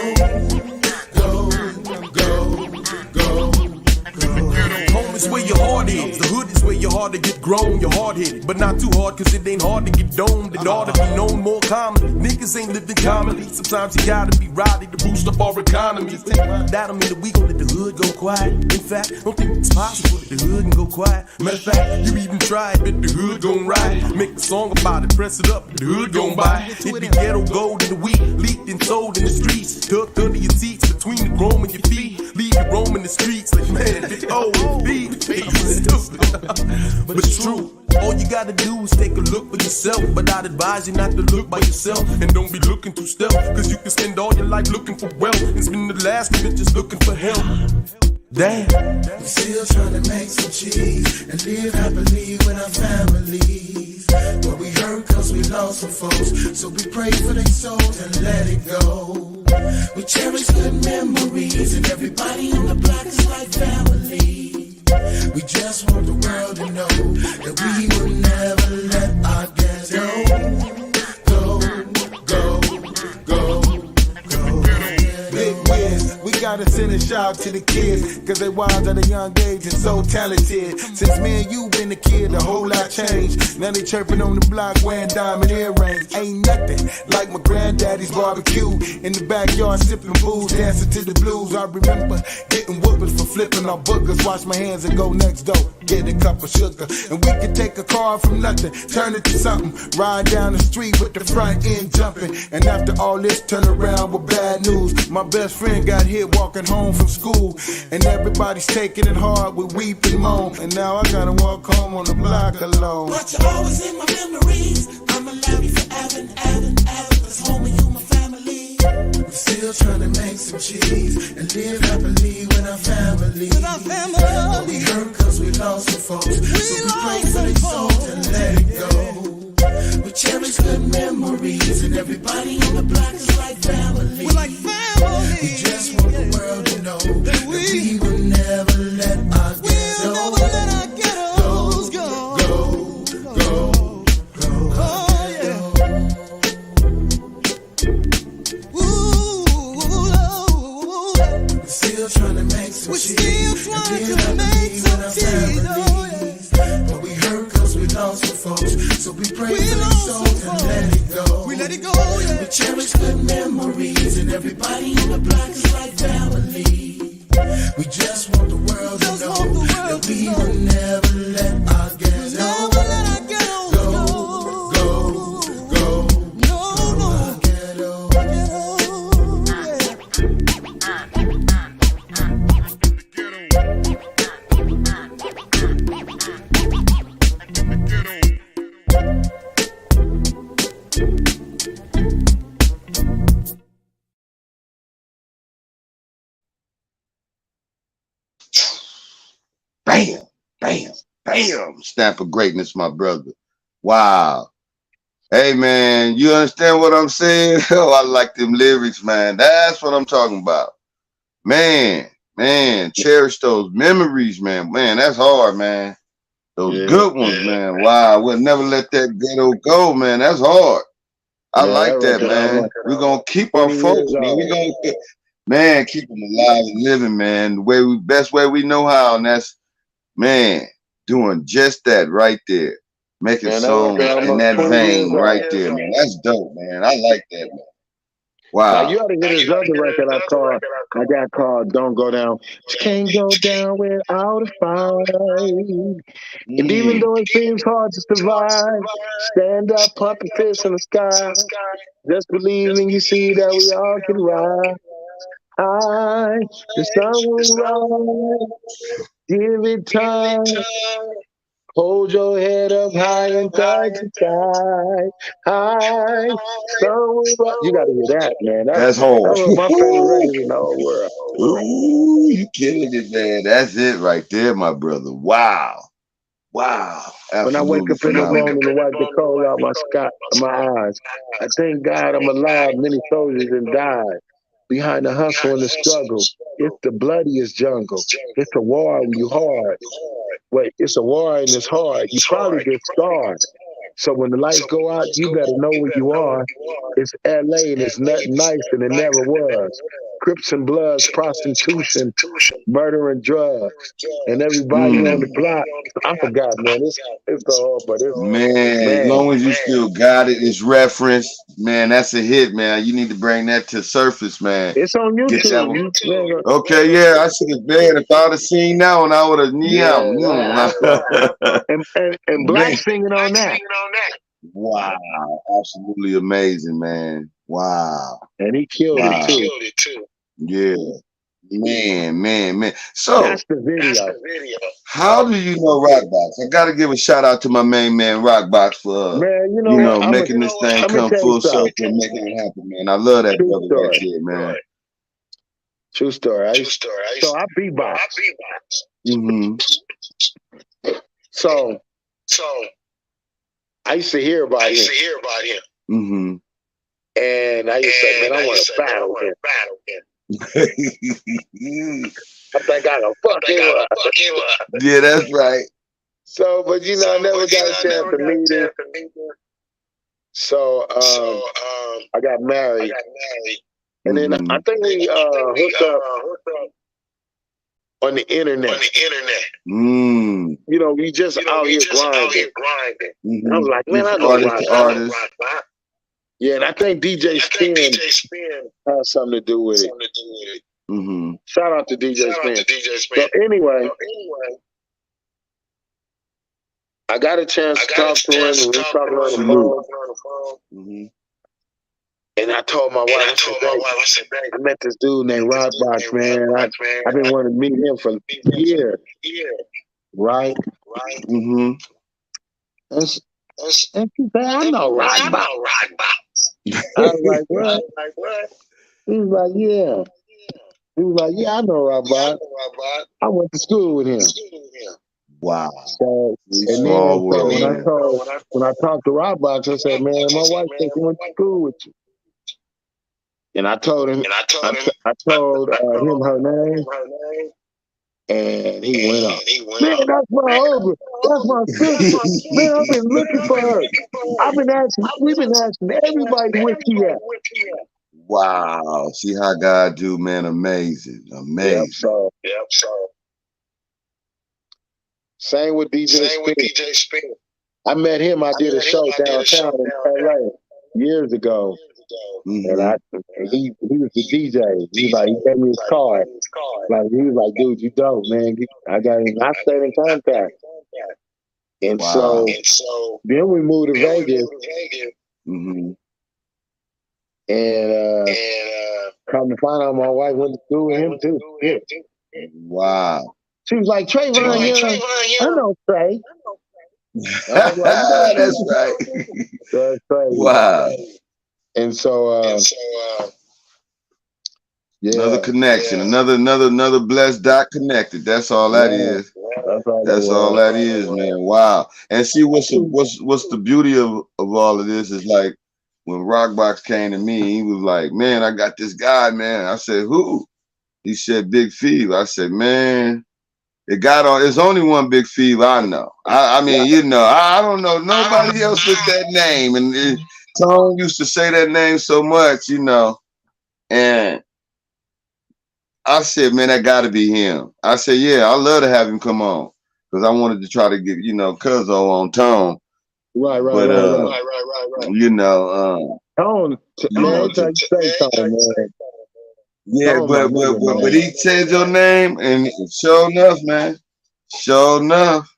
Home is where your heart is. The hood is where your heart to get grown. You're hard headed, but not too hard, cause it ain't hard to get domed. It ought to be known more commonly. Niggas ain't living commonly. Sometimes you gotta be rowdy to boost up our economy. That don't mean that we gon' let the hood go quiet. In fact, don't think it's possible that the hood can go quiet. Matter of fact, you even tried, but the hood gon' ride. Make a song about it, press it up, the hood gon' buy it. It be ghetto gold in the wheat, leaked and sold in the streets. Tucked under your seats, between the chrome and your feet. Leave you roaming the streets like, man, but it's true. All you gotta do is take a look for yourself. But I'd advise you not to look by yourself. And don't be looking too stealth, cause you can spend all your life looking for wealth and spend the last of it just looking for help. Damn. We still trying to make some cheese and live happily with our families. But we hurt cause we lost some folks, so we pray for their souls and let it go. We cherish good memories and everybody on the block is like family. We just want the world to know that we will never let our gas go. Big Wiz, we gotta send a shout to the kids, cause they wild at a young age and so talented. Since me and you been a kid, a whole lot changed. Now they chirping on the block wearing diamond earrings. Ain't nothing like my granddaddy's barbecue. In the backyard sipping booze, dancing to the blues. I remember getting whoopers for flipping our bookers. Wash my hands and go next door, get a cup of sugar. And we could take a car from nothing, turn it to something. Ride down the street with the front end jumping. And after all this, turn around with bad news. My best friend got hit walking home from school, and everybody's taking it hard with weep and moan. And now I gotta walk home on the block alone. But you're always in my memories. I'ma love you forever and ever and ever, cause home and you my family. We're still trying to make some cheese and live happily with our family. But we hurt cause we lost some folks, so we pray for their souls and let it go. We cherish good memories, and everybody on the block is like family. We're like family. We just want the world to know that we will never let our ghettos go. Still trying to make some cheese. But we hurt cause we lost some folks. So we pray for these souls and let it go. We let it go, yeah. We cherish good memories, and everybody in the block is like family. We just want the world to know that we will never let our ghettos go. Bam, bam, bam. Stamp of greatness, my brother. Wow. Hey, man, you understand what I'm saying? Oh, I like them lyrics, man. That's what I'm talking about. Man, cherish those memories, man. Man, that's hard, man. Those good ones, man. Wow, I would never let that ghetto go, man. That's hard. I like that, man. We're going to keep our folks, man. We're going to, man, keep them alive and living, man. The way best way we know how, and that's, man, doing just that right there. Making songs in that vein right there, man. That's dope, man. I like that, man. Wow. Now, you ought to hear this other record I got called Don't Go Down. You can't go down without a fight. And even though it seems hard to survive, stand up, pump your fists in the sky. Just believe and you see that we all can rise. High, the sun will rise. Give it time. Hold your head up high and touch the sky. High, sun will rise. You gotta hear that, man. That's hard. That was my favorite record in the whole world. Ooh, you killing it, man. That's it right there, my brother. Wow. Absolutely. When I wake up in the morning and wipe the cold out my eyes, I thank God I'm alive. Many soldiers have died behind the hustle and the struggle. It's the bloodiest jungle. It's a war when you hard. Wait, it's a war and it's hard. You probably get scarred. So when the lights go out, you better know where you are. It's LA and it's nothing nice and it never was. Crips and Bloods, prostitution, murder and drugs, and everybody on the block. I forgot, man. It's all, but it's man. As long as you still got it, it's referenced, man. That's a hit, man. You need to bring that to surface, man. It's on YouTube. Okay, yeah, I should have been. If I would have seen that one, I would have and Black singing on that. Wow, absolutely amazing, man. Wow. And he killed it too. Yeah. Man. So that's the video. How do you know Rockbox? I gotta give a shout out to my main man Rockbox for making this thing come full circle and making it happen, man. I love that brother right there, man. True story. So I beatbox. So I used to hear about him. And I used to say, man, I want to battle him. I think I can fuck him up. Yeah, that's right. So, but I never got a chance to meet him. So, I got married. And then I think we hooked up on the internet. We just out here grinding. I was like, man, I know artist. Yeah, and I think DJ Spin has something to do with it. Shout out to DJ Spin. So anyway, I got a chance to talk to him, and we talked on the phone. And I told my wife, I said, babe, I met this dude named Rockbox, man. I've been wanting to meet him for years. Right? And she said, I know Rockbox. I was like, what? He was like, yeah. He was like, yeah, I know Rockbox. I went to school with him. Wow. So and then Small so world, man. when I talked to Rockbox, I said, man, my wife said she went to school with you. And I told him, I told him her name, and he went up. Man, that's my uncle. That's my sister. Man, I've been looking for her. We've been asking everybody where she at. Wow. See how God do, man. Amazing. Amazing. So. Same with DJ Spin. I met him. I did a show downtown in LA years ago. And he was the DJ. He gave me his card. Like he was like, dude, you dope, man. I stayed in contact. And so then we moved to Vegas. And come to find out my wife went to school with him too. Yeah. Wow. She was like, Trayvon Young. I know Trey. That's right. That's crazy. Wow. And so yeah. Another connection, another blessed dot connected. That's all that is. That's all that is, man. Wow. And see what's the beauty of all of this is like when Rockbox came to me, he was like, man, I got this guy, man. I said, who? He said, Big FEVA. I said, man, it's only one Big FEVA I know. I mean, you know, I don't know nobody else with that name. And Tone used to say that name so much, you know. And I said, man, that gotta be him. I said, yeah, I'd love to have him come on. Because I wanted to try to get, you know, Cuzzo on Tone. Right. You know, Tone, man, say Tone, man. Yeah, Tone, but he said your name, and sure enough, man. Sure enough,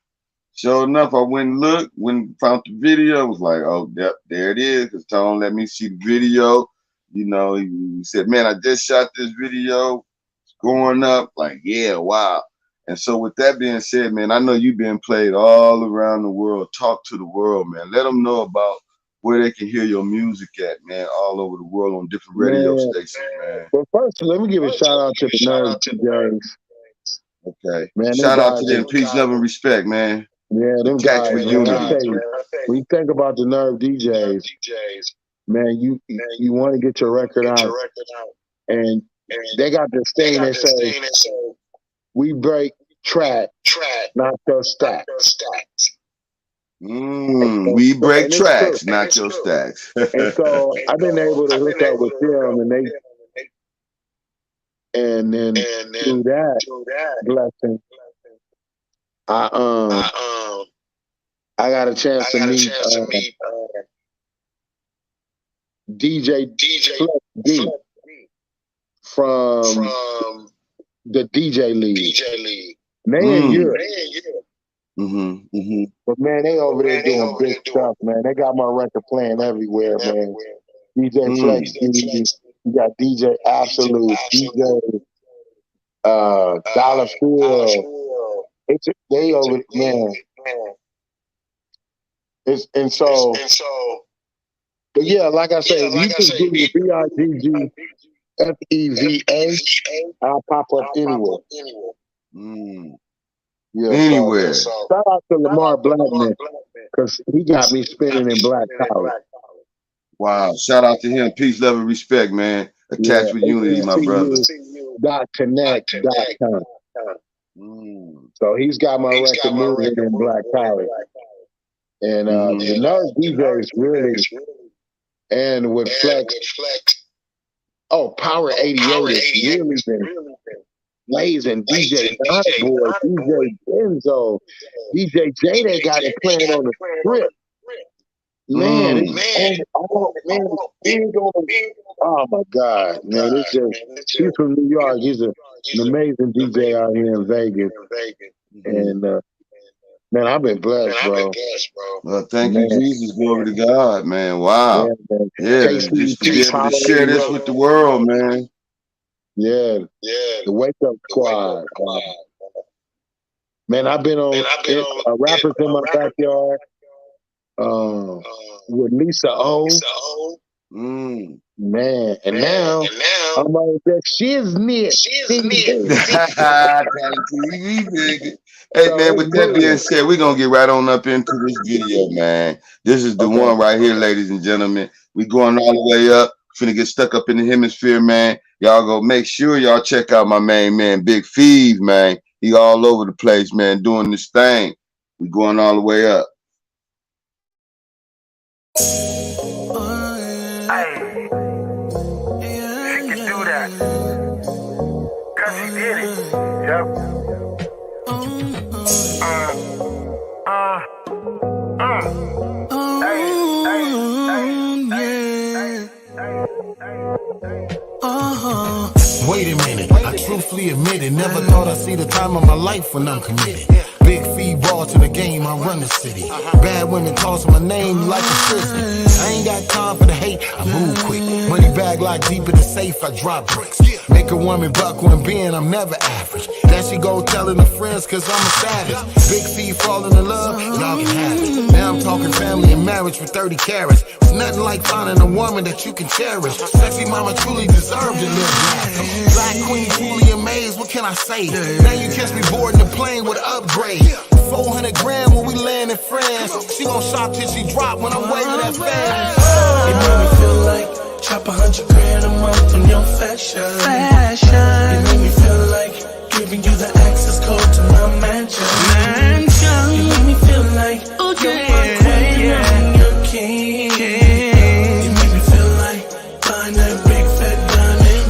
I went and looked, found the video, was like, oh, yep, there it is. Because Tone let me see the video. You know, he said, man, I just shot this video. It's going up. Like, yeah, wow. And so with that being said, man, I know you've been played all around the world. Talk to the world, man. Let them know about where they can hear your music at, man, all over the world on different radio stations, man. Well, first, let me give a shout out to the Nerve DJs. Okay. Man, shout out to them. Peace, love, and respect, man. Yeah, them Catch guys, with man. unity. When you think about the Nerve DJs, man, you want to get your record out. And they got this thing that says, we break track, not your stacks. We break tracks, not your stacks. And so I've been able to hook up with them, and then through that blessing, I got a chance to meet DJ Flex D from the DJ League. They in Europe. But man, they over there doing big stuff, man. They got my record playing everywhere, man. DJ Flex D, you got DJ Absolute, DJ Dollar Field. They over, man. And so, but yeah, like I said, you can Google BIGG FEVA, I'll pop up anywhere. Yeah, anywhere. So, shout out to Lamar Blackman, because he got me spinning in Black College. Wow, shout out to him. Peace, love, and respect, man. Attached with unity, my brother. .connect.com. So he's got my record moving in Black College. And the Nerve DJs really, and with Flex, Power 88 is really been blazing. DJ Boy, DJ Benzo, DJ J, they got it playing on the strip. Man, oh my God, man, it's just, he's from New York. He's an amazing DJ out here in Vegas. And man, I've been blessed, bro. Well, thank you, Jesus. Glory to God, man. Wow. Yeah, just to be able to share this with the world, man. Yeah. The Wake Up Squad. Man, I've been on Rappers in My Backyard with Lisa O. Man, and now I'm like that shiznit. Hey man, with that being said, we're gonna get right on up into this video, man. This is the one right here, ladies and gentlemen. We going all the way up. Finna get stuck up in the hemisphere, man. Y'all go make sure y'all check out my main man, Big FEVA, man. He all over the place, man, doing this thing. We going all the way up. Hey, she can do that. Cause she did it. Yep. Wait a minute, I truthfully admit it. Never thought I'd see the time of my life when I'm committed. Big feed ball to the game, I run the city. Bad women tossing my name like a frisbee. I ain't got time for the hate, I move quick. Money bag like deep in the safe, I drop bricks. Make a woman buck when being, I'm never average. That she go telling her friends cause I'm a savage. Big feed falling in love, y'all can have it. Now I'm talking family and marriage for 30 carats. It's nothing like finding a woman that you can cherish. Sexy mama truly deserved to live life. Black queen, truly amazed, what can I say? Now you catch me boarding the plane with an upgrade. 400 grand when we land in France. She gon' shop till she drop when I'm waving that fast. It made me feel like chop 100 grand a month on your fashion. It made me feel like giving you the access code to my mansion. It made me feel like you're my queen and your king. It made me feel like buying that big fat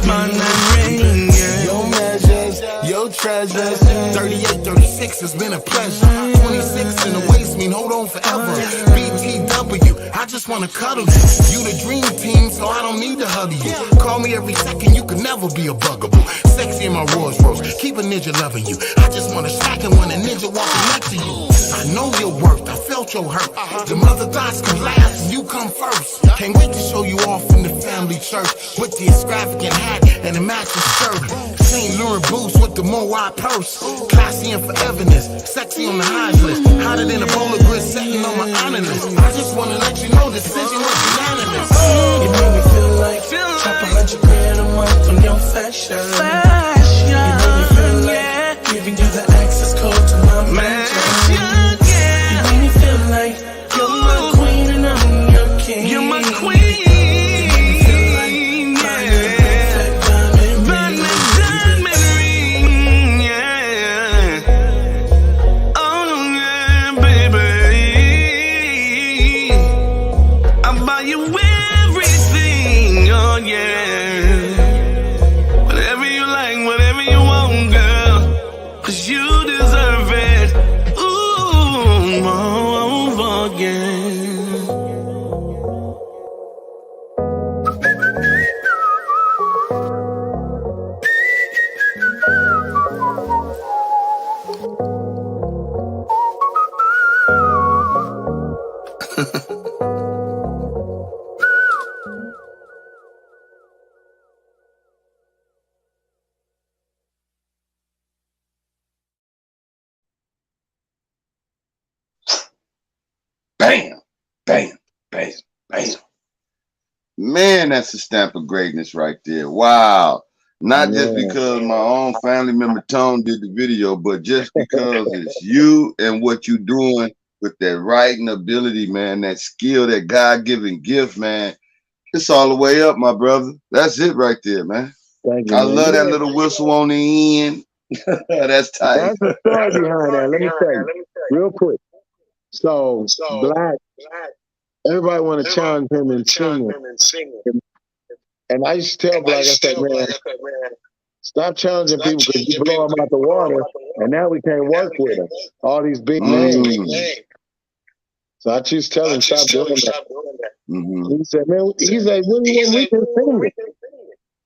diamond ring. Your measures, your treasures. 38, 36 has been a pleasure. 26 in the waist mean hold on forever. BTW, I just wanna cuddle you. You the dream team, so I don't need to hug you. Call me every second, you can never be a bugaboo. Sexy in my Rolls Royce, keep a ninja loving you. I just wanna stack it when a ninja walking next to you. I know your worth, I felt your hurt. The mother thoughts come last and you come first. Can't wait to show you off in the family church with the extravagant hat and the matching skirt. St. Laurent boots with the Moai purse. Classy and foreverness, sexy on the highs list. Hotter than a bowl of grits sitting on my honor list. I just wanna let you know this decision was unanimous. It made me feel like chop 100 grand a month on your fashion. It made me feel like giving you the access code to my mansion. It made me feel like you're my queen and I'm your king. You're my queen. Bam, bam, bam, bam. Man, that's a stamp of greatness right there. Wow. Not just because my own family member Tone did the video, but just because it's you and what you doing with that writing ability, man, that skill, that God-given gift, man. It's all the way up, my brother. That's it right there, man. Thank you, I love that little whistle on the end. That's tight. That's the story behind that. Let me tell you, real quick. So Black, everybody want to challenge him in singing. And I used to tell Black, I said, man, stop challenging people because you blow them out the water, and now we can't work with them. All these big names. So I just tell him, stop doing that. He said, man, he's like, what do you want me to sing it?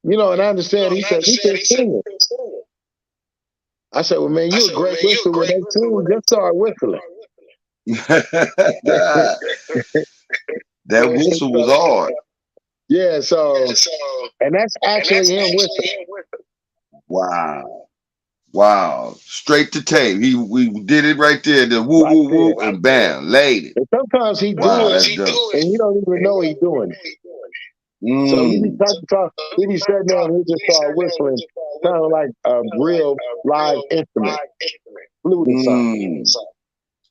You know, and I understand. He said, sing it. I said, well, man, you're a great whistler. When they sing, just start whistling. That whistle was hard. Yeah, so and that's actually him whistling. Wow. Straight to tape. We did it right there. The woo woo woo and bam, laid it. And sometimes he do it and he don't even know he's doing it. So he be talking, he be sitting there and he just start whistling, kind of like a real live instrument, flute or something.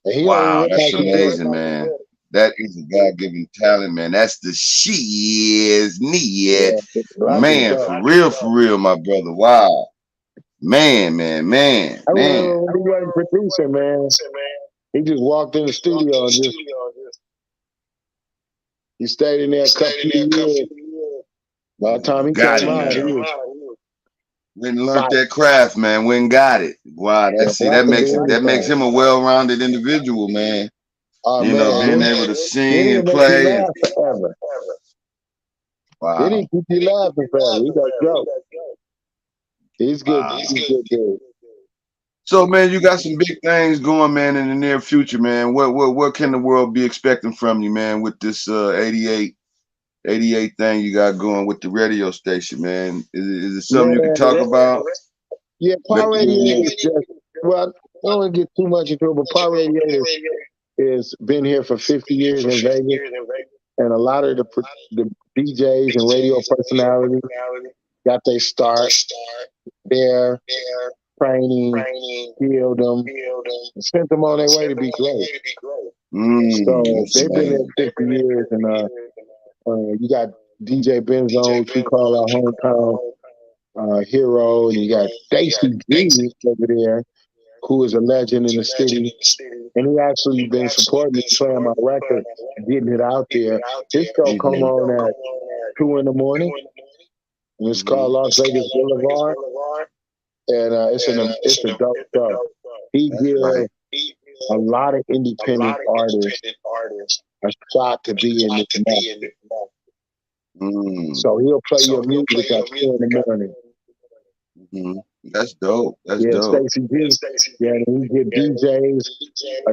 And he don't Wow, even that's realize it. amazing, man. That is a God-given talent, man. That's the shiznit. Man, for real, my brother. Wow. Man. I remember when he wasn't producing, man. He just walked in the studio and just he stayed in there a couple of years. By the time he came out, he was went and learned that craft, man. Went and got it. Wow, that makes him a well-rounded individual, man. You know, being able to sing and play. Forever. Wow. He didn't keep you laughing forever. He got jokes. He's good. Wow. He's good, dude. So, man, you got some big things going, man, in the near future, man. What can the world be expecting from you, man, with this 88 thing you got going with the radio station, man? Is it something you can talk about? Yeah, Power Radiator is just, well, I don't want to get too much into it, but Power Radiator has been here for 50 years in Vegas, and a lot of the DJs and radio personalities got their start there, training, healed them, and sent them on their way to be great. So they've been there 50 years, and you got DJ Benzo, which we call our hometown hero, and you got Stacy G over there, who is a legend in the city, and he actually been supporting me, playing my record, getting it out there. His show come on at 2 in the morning, and it's called Las Vegas Boulevard, and it's a dope show. He gives a lot of independent artists a shot to be in this market. So he'll play your music at 2 in the morning. That's dope. That's dope. Stacey G. Yeah, and he give DJs a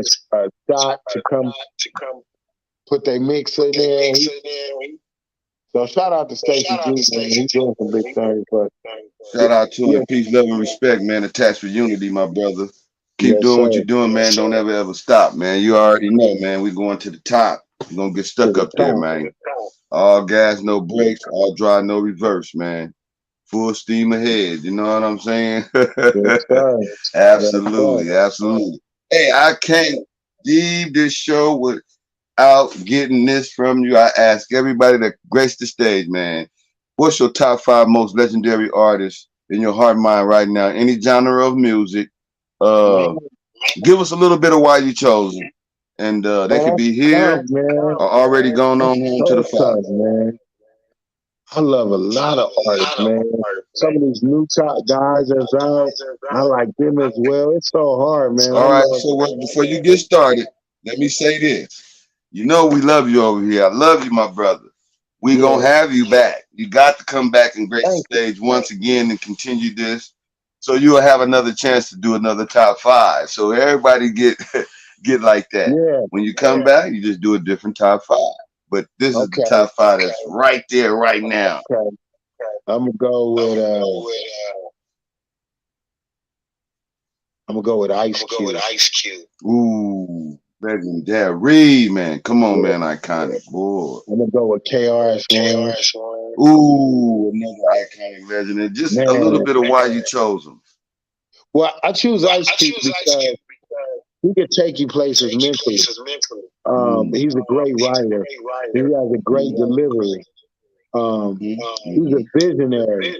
shot to come put their mix in there. So shout out to Stacey G, man. He's doing some big things. But shout out to him. Peace, love, and respect, man. Attached for unity, my brother. Keep doing what you're doing, man. Don't ever stop, man. You already know, man. We're going to the top. We're going to get stuck up there, man. All gas, no brakes. All dry, no reverse, man. Full steam ahead. You know what I'm saying? Absolutely. Hey, I can't leave this show without getting this from you. I ask everybody that grace the stage, man. What's your top 5 most legendary artists in your heart and mind right now? Any genre of music. Give us a little bit of why you chose them. And they could be here or already gone on home to the Father. Man. I love a lot of artists, man. Some of these new top guys that's out, I like them as well. It's so hard, man. All right, so before you get started, let me say this. You know we love you over here. I love you, my brother. We gonna have you back. You got to come back and grace the stage once again and continue this. So you'll have another chance to do another top 5. So everybody get like that. Yeah. When you come back, you just do a different top 5. But this is the top 5 that's right there, right now. Okay. I'm gonna go with Ice Cube. Ooh, legendary, man. Come on, man, iconic boy. I'm gonna go with KRS-One. Ooh, another iconic legend. And just a little bit of why you chose him. Well, I choose Ice Cube because he can take you places mentally. He's a great writer. He has a great delivery. He's a visionary.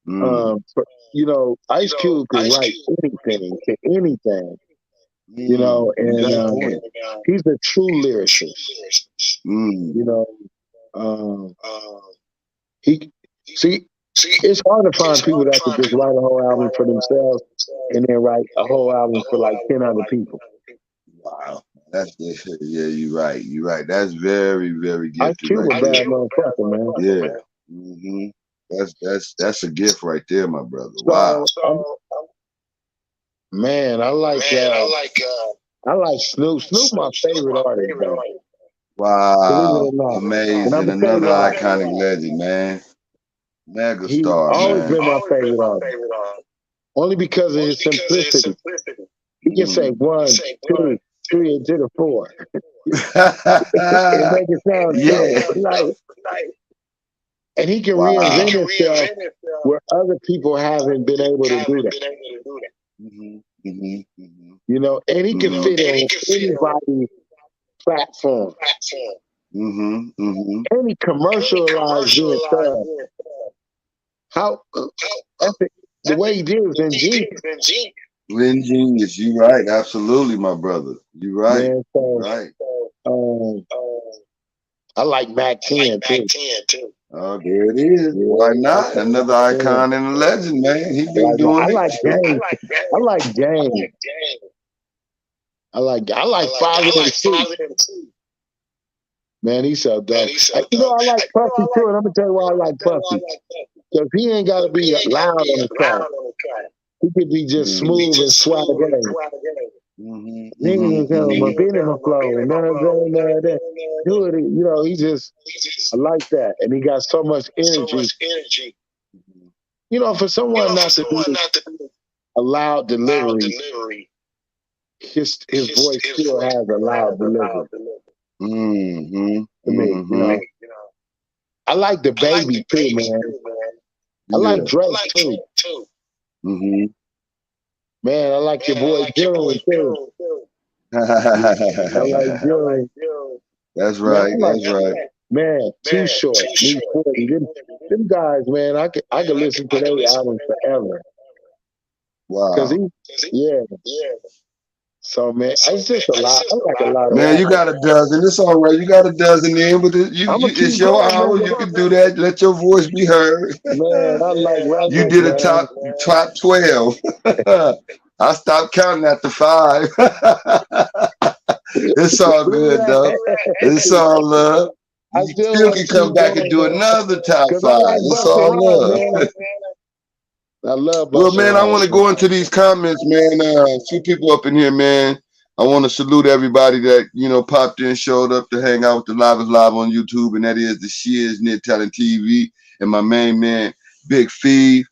You know, Ice Cube can write anything. You know, and he's a true lyricist. You know, it's hard to find people that can just write a whole album for themselves and then write a whole album for like 10 other people. Wow. That's yeah, you're right. You're right. That's very, very gifted. Ice Cube a bad motherfucker, man. Yeah. That's a gift right there, my brother. Wow. Man, I like Snoop. Snoop my favorite artist, man. Wow. Amazing. Another iconic legend, man. Mega star, He's always been my favorite artist. Only because of his simplicity. He can say 1, 2, 3 into the 4. It make it sound good. And he can reinvent himself where other people haven't been able to do that. You know, and he can fit in with anybody's platform. And he commercialized himself. How the way he did was ingenious. Ingenious, you right, absolutely, my brother. You right. Man, so, right. I like Mac 10 too. Oh, there it is. Why not? Another icon and a legend, man. He been doing it. I like James. I like James. I like Father and Two. Man, he's so dope. You know, I like Puffy too, and I'm gonna tell you why I like Puffy. Because he ain't gotta be loud on the track. He could be just smooth and swag. Niggas tell him, "But being in my flow, and do it." You know, he just, I like that, and he got so much energy. You know, for someone not to be a loud delivery, his voice still has a loud delivery. To me, you know. I like the baby too, man. I like Drake too. Man, I like your boy June too. I like June. That's right. That's right. Man, Too Short, Me 40. Them guys, man, I could listen to their albums forever. Wow. Cause So man, it's just a lot. I like a lot of. Man, you got a dozen. It's all right. You got a dozen in, but it's your hour. You can do that. Let your voice be heard. Man, I like rapping. You did a top 12. I stopped counting after 5. It's all good though. It's all love. You still can come back and do another top 5. It's all love. I love. Well, man, I want to go into these comments, man. A few people up in here, man. I want to salute everybody that, you know, popped in, showed up to hang out with the Live is Live on YouTube, and that is the Shiz-Nit Talent TV and my main man, Big FEVA.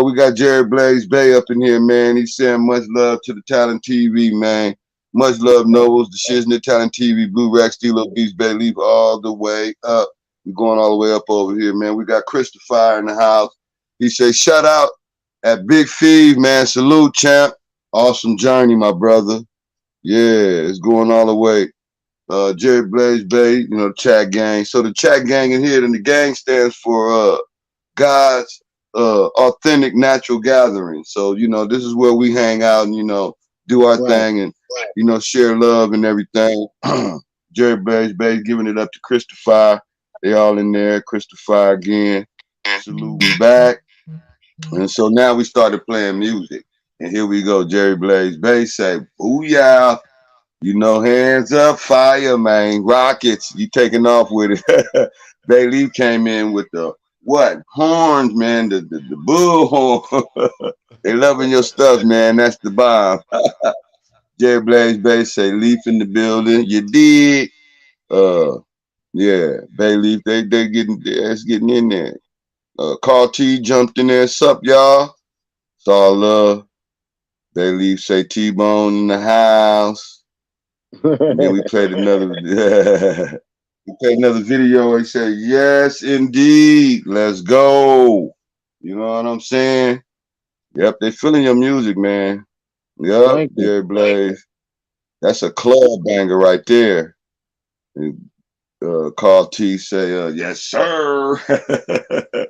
We got Jerry Blaze Bay up in here, man. He's saying much love to the Talent TV, man. Much love, Nobles, the Shiz-Nit Talent TV, Blue Rack, Stilo Beats, Bay Leaf, all the way up. We're going all the way up over here, man. We got Christopher in the house. He says, shout out at Big FEVA, man. Salute, champ. Awesome journey, my brother. Yeah, it's going all the way. Jerry Blaze Bay, you know, chat gang. So the chat gang in here, and the gang stands for God's authentic natural gathering. So, you know, this is where we hang out and, you know, do our thing and, you know, share love and everything. Jerry Blaze Bay giving it up to Christopher. They all in there. Christopher again. Saluting back. And so now we started playing music. And here we go. Jerry Blaze Bay say, booyah. You know, hands up, fire, man. Rockets. You taking off with it. Bay Leaf came in with the what? Horns, man. The bull horn. They loving your stuff, man. That's the bomb. Jerry Blaze Bay say, Leaf in the building. You did. Yeah. Bay Leaf, they getting in there. Carl T jumped in there. Sup, y'all? It's all love. Bay Leaf say T-Bone in the house. And then we played another video. He said, yes, indeed. Let's go. You know what I'm saying? Yep, they feeling your music, man. Yep, Jerry Blaze. That's a club banger right there. And, Carl T say, yes, sir.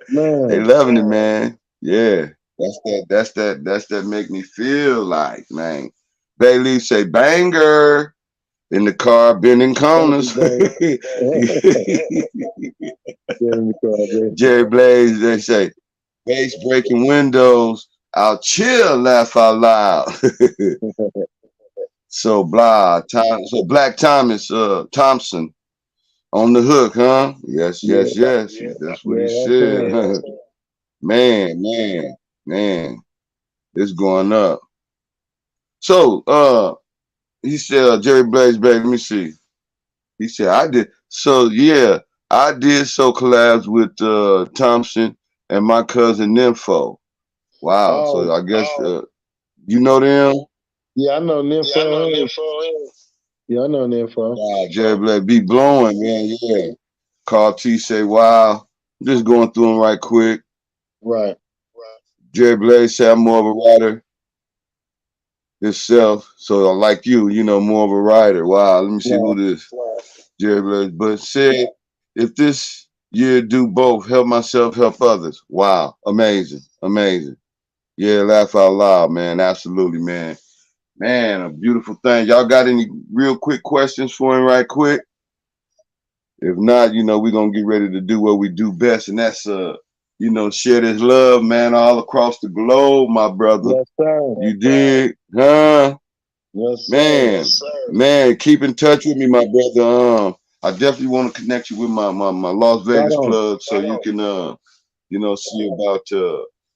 They loving it, man. Yeah. That's that make me feel like, man. Bay Leaf say banger in the car, bending corners. Jerry Blaze, they say, bass breaking windows. I'll chill, laugh out loud. So Black Thomas Thompson on the hook, huh? Yes. That's what he said. Man, it's going up. So he said, Jerry Blaze Bay, let me see. He said, I did so collabs with Thompson and my cousin Nympho. Wow. So I guess you know them? Yeah, I know Nympho. Yeah, I know Nympho. Wow, Jerry Blaze be blowing, man. Yeah. Carl T say, wow. Just going through them right quick. Right. Jerry Blaze said I'm more of a writer himself. So like you know, more of a writer. Wow, let me see who this Jerry Blaze. But said if this year do both, help myself, help others. Wow, amazing. Yeah, laugh out loud, man. Absolutely, man. Man, a beautiful thing. Y'all got any real quick questions for him right quick? If not, you know, we're gonna get ready to do what we do best, and that's you know, share this love, man, all across the globe, my brother. Yes, sir. You dig? Huh? Yes, Man, yes, man, keep in touch with me, my brother. I definitely want to connect you with my Las Vegas plug so you can you know, see about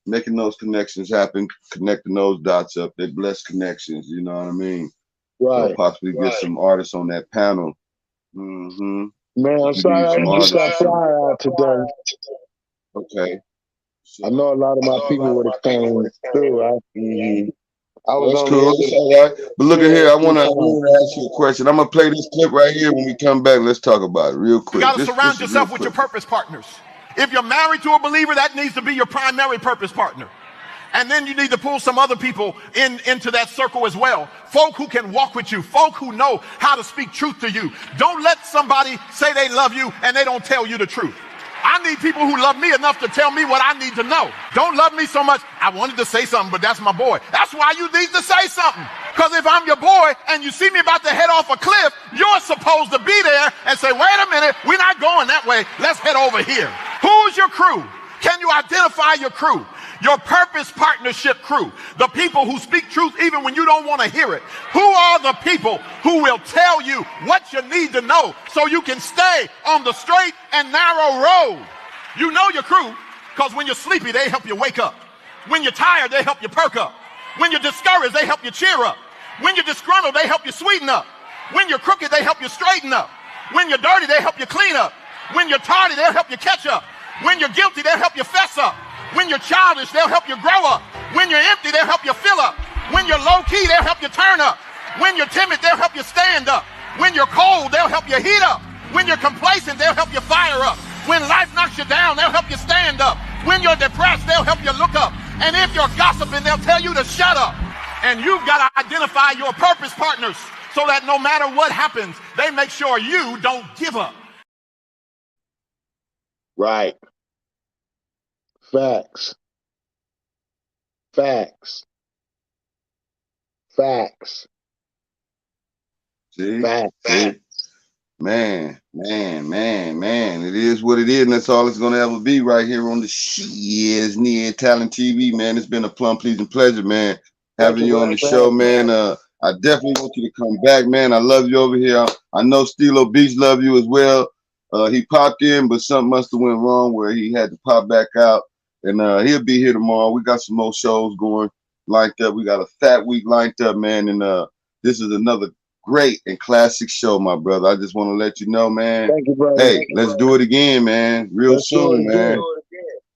making those connections happen, connecting those dots up. They're blessed connections, you know what I mean? Right. So possibly get some artists on that panel. Mm-hmm. Man, I'm sorry I didn't get that flyer out today. Okay. I know a lot of my people would have came through. I was That's on cool. the That's all right. But look at here. I want to ask you a question. I'm going to play this clip right here. When we come back, let's talk about it real quick. You got to surround yourself with your purpose partners. If you're married to a believer, that needs to be your primary purpose partner. And then you need to pull some other people into that circle as well. Folk who can walk with you. Folk who know how to speak truth to you. Don't let somebody say they love you and they don't tell you the truth. I need people who love me enough to tell me what I need to know. Don't love me so much, I wanted to say something, but that's my boy. That's why you need to say something. Because if I'm your boy and you see me about to head off a cliff, you're supposed to be there and say, wait a minute, we're not going that way. Let's head over here. Who's your crew? Can you identify your crew? Your purpose partnership crew, the people who speak truth even when you don't want to hear it. Who are the people who will tell you what you need to know so you can stay on the straight and narrow road? You know your crew because when you're sleepy, they help you wake up. When you're tired, they help you perk up. When you're discouraged, they help you cheer up. When you're disgruntled, they help you sweeten up. When you're crooked, they help you straighten up. When you're dirty, they help you clean up. When you're tardy, they'll help you catch up. When you're guilty, they'll help you fess up. When you're childish, they'll help you grow up. When you're empty, they'll help you fill up. When you're low-key, they'll help you turn up. When you're timid, they'll help you stand up. When you're cold, they'll help you heat up. When you're complacent, they'll help you fire up. When life knocks you down, they'll help you stand up. When you're depressed, they'll help you look up. And if you're gossiping, they'll tell you to shut up. And you've got to identify your purpose partners so that no matter what happens, they make sure you don't give up. Right. Facts. Facts. Facts. See? Facts. See? Man. It is what it is, and that's all it's going to ever be right here on the Shiz-Nit Talent TV, man. It's been a plum pleasing pleasure, man, having you on the show, man. I definitely want you to come back, man. I love you over here. I know Stilo Beach love you as well. He popped in, but something must have went wrong where he had to pop back out. And he'll be here tomorrow. We got some more shows going lined up. We got a fat week lined up, man. And this is another great and classic show, my brother. I just want to let you know, man. Thank you, brother. Hey, let's do it again, man. Real soon, man.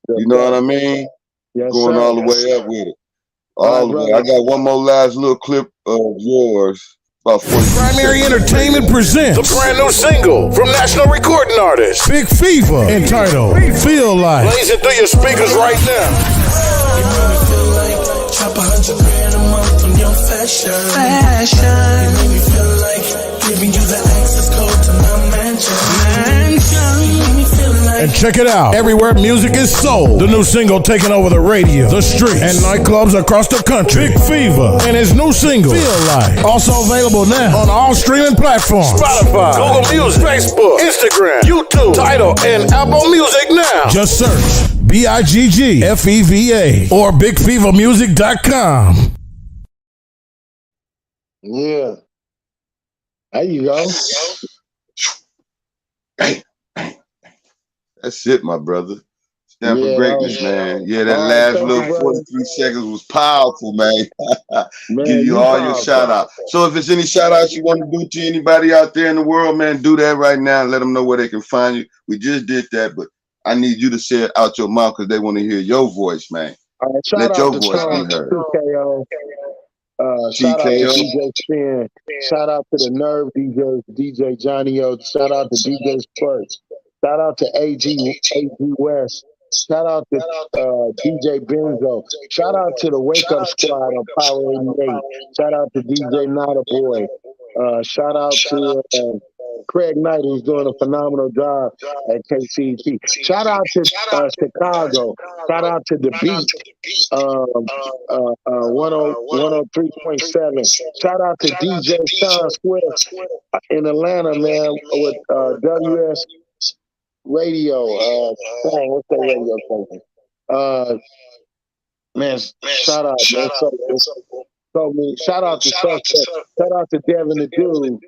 You know what I mean? Yes, going sir. all the way up with it. All the way. I got one more last little clip of yours. About 40 Primary seconds. Entertainment presents The brand new single from national recording artist Big FEVA entitled Feel Like. blazing through your speakers right now. You make me feel like drop $100,000 a month on your fashion. You make me feel like giving you the access code to my mansion. You make me feel like. And check it out everywhere music is sold. The new single taking over the radio, the streets, and nightclubs across the country. Big FEVA and his new single Feel Like. Also available now on all streaming platforms: Spotify, Google Music, Facebook, Instagram, YouTube, Tidal, and Apple Music now. Just search BIGG FEVA or BigFevaMusic.com. Yeah. There you go. That's it, my brother. Stand for Yeah, greatness, man. Yeah, that all right, last thank you, little brother. 43 seconds was powerful, man. Man, Give you you all your powerful. shout out. So if there's any shout outs you want to do to anybody out there in the world, man, do that right now and let them know where they can find you. We just did that, but I need you to say it out your mouth because they want to hear your voice, man. Shout Let out your to voice Trump, be heard. TKO. Shout out to TKO. DJ Spin. Shout out to the Nerve DJs, DJ Johnny O. Shout out to DJ Sparks. Shout out to AG West. Shout out to DJ Benzo. Shout out to the Wake Up Squad on Power 88. Shout out to DJ Not a Boy. Shout out to Craig Knight, who's doing a phenomenal job at KCT. Shout out to Chicago. Shout out to The Beat, 103.7. Shout out to DJ Sean Swift in Atlanta, man, with WS Radio. What's that radio station? Man, shout out, man. Shout out to Suspect. Shout out to Devin the Dude.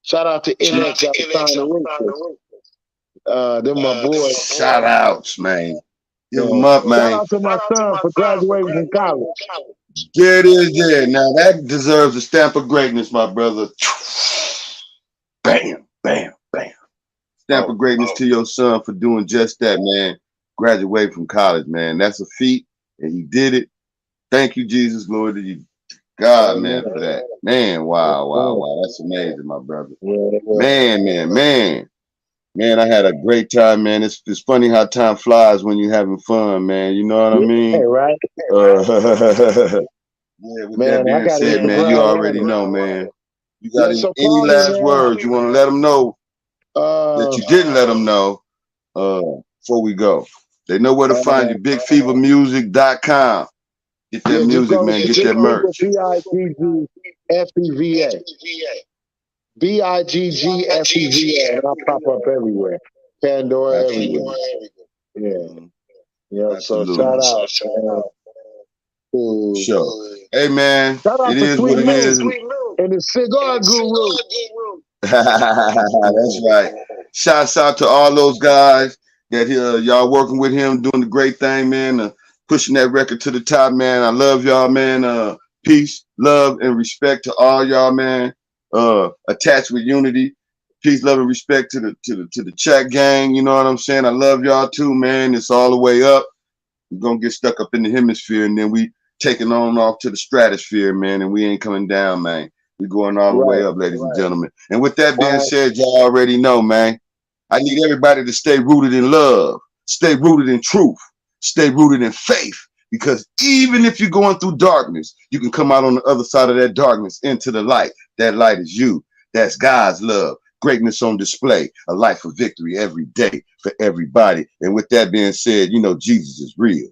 Shout out to NX. They're my boys. Shout outs, man. Give them up, man. Shout out to my son for graduating from college. There it is there. Now that deserves a stamp of greatness, my brother. Bam, bam, bam. Stamp of greatness to your son for doing just that, man. Graduate from college, man. That's a feat, and he did it. Thank you, Jesus. Glory to you, God, man, for that. Man, wow. That's amazing, my brother. Man, I had a great time, man. It's funny how time flies when you're having fun, man. You know what I mean? Yeah, right. Yeah, with that being said, man, you already know, man. You got any last words you want to let them know that you didn't let them know before we go? They know where to find you. BigFevamusic.com. Get that music, man. Get that merch. BIGG FEVA. BIGG FEVA. And I'll pop up everywhere. Pandora, everywhere. Yeah. So shout out. Sure. Hey, man. Shout out it to is Sweet what it is. And the Cigar Guru. That's right. Shouts out to all those guys that y'all working with him, doing the great thing, man. Pushing that record to the top, man. I love y'all, man. Peace, love, and respect to all y'all, man. Attached with unity. Peace, love, and respect to the chat gang. You know what I'm saying? I love y'all too, man. It's all the way up. We're gonna get stuck up in the hemisphere, and then we taking on off to the stratosphere, man, and we ain't coming down, man. We going all the way up, ladies and gentlemen. And with that being said, y'all already know, man. I need everybody to stay rooted in love, stay rooted in truth, stay rooted in faith, because even if you're going through darkness, you can come out on the other side of that darkness into the light. That light is you. That's God's love. Greatness on display. A life of victory every day for everybody. And with that being said, you know Jesus is real.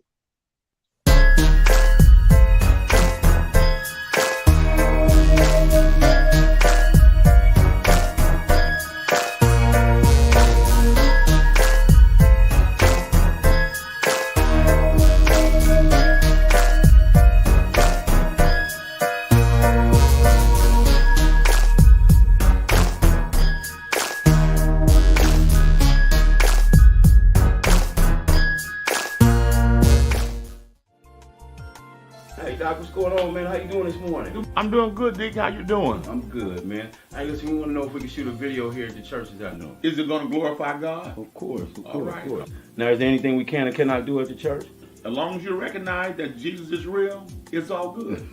What's going on, man? How you doing this morning? I'm doing good, Dick. How you doing? I'm good, man. Hey, listen, we want to know if we can shoot a video here at the churches I know. Is it going to glorify God? Of course, All right. of course. Now, is there anything we can or cannot do at the church? As long as you recognize that Jesus is real, it's all good.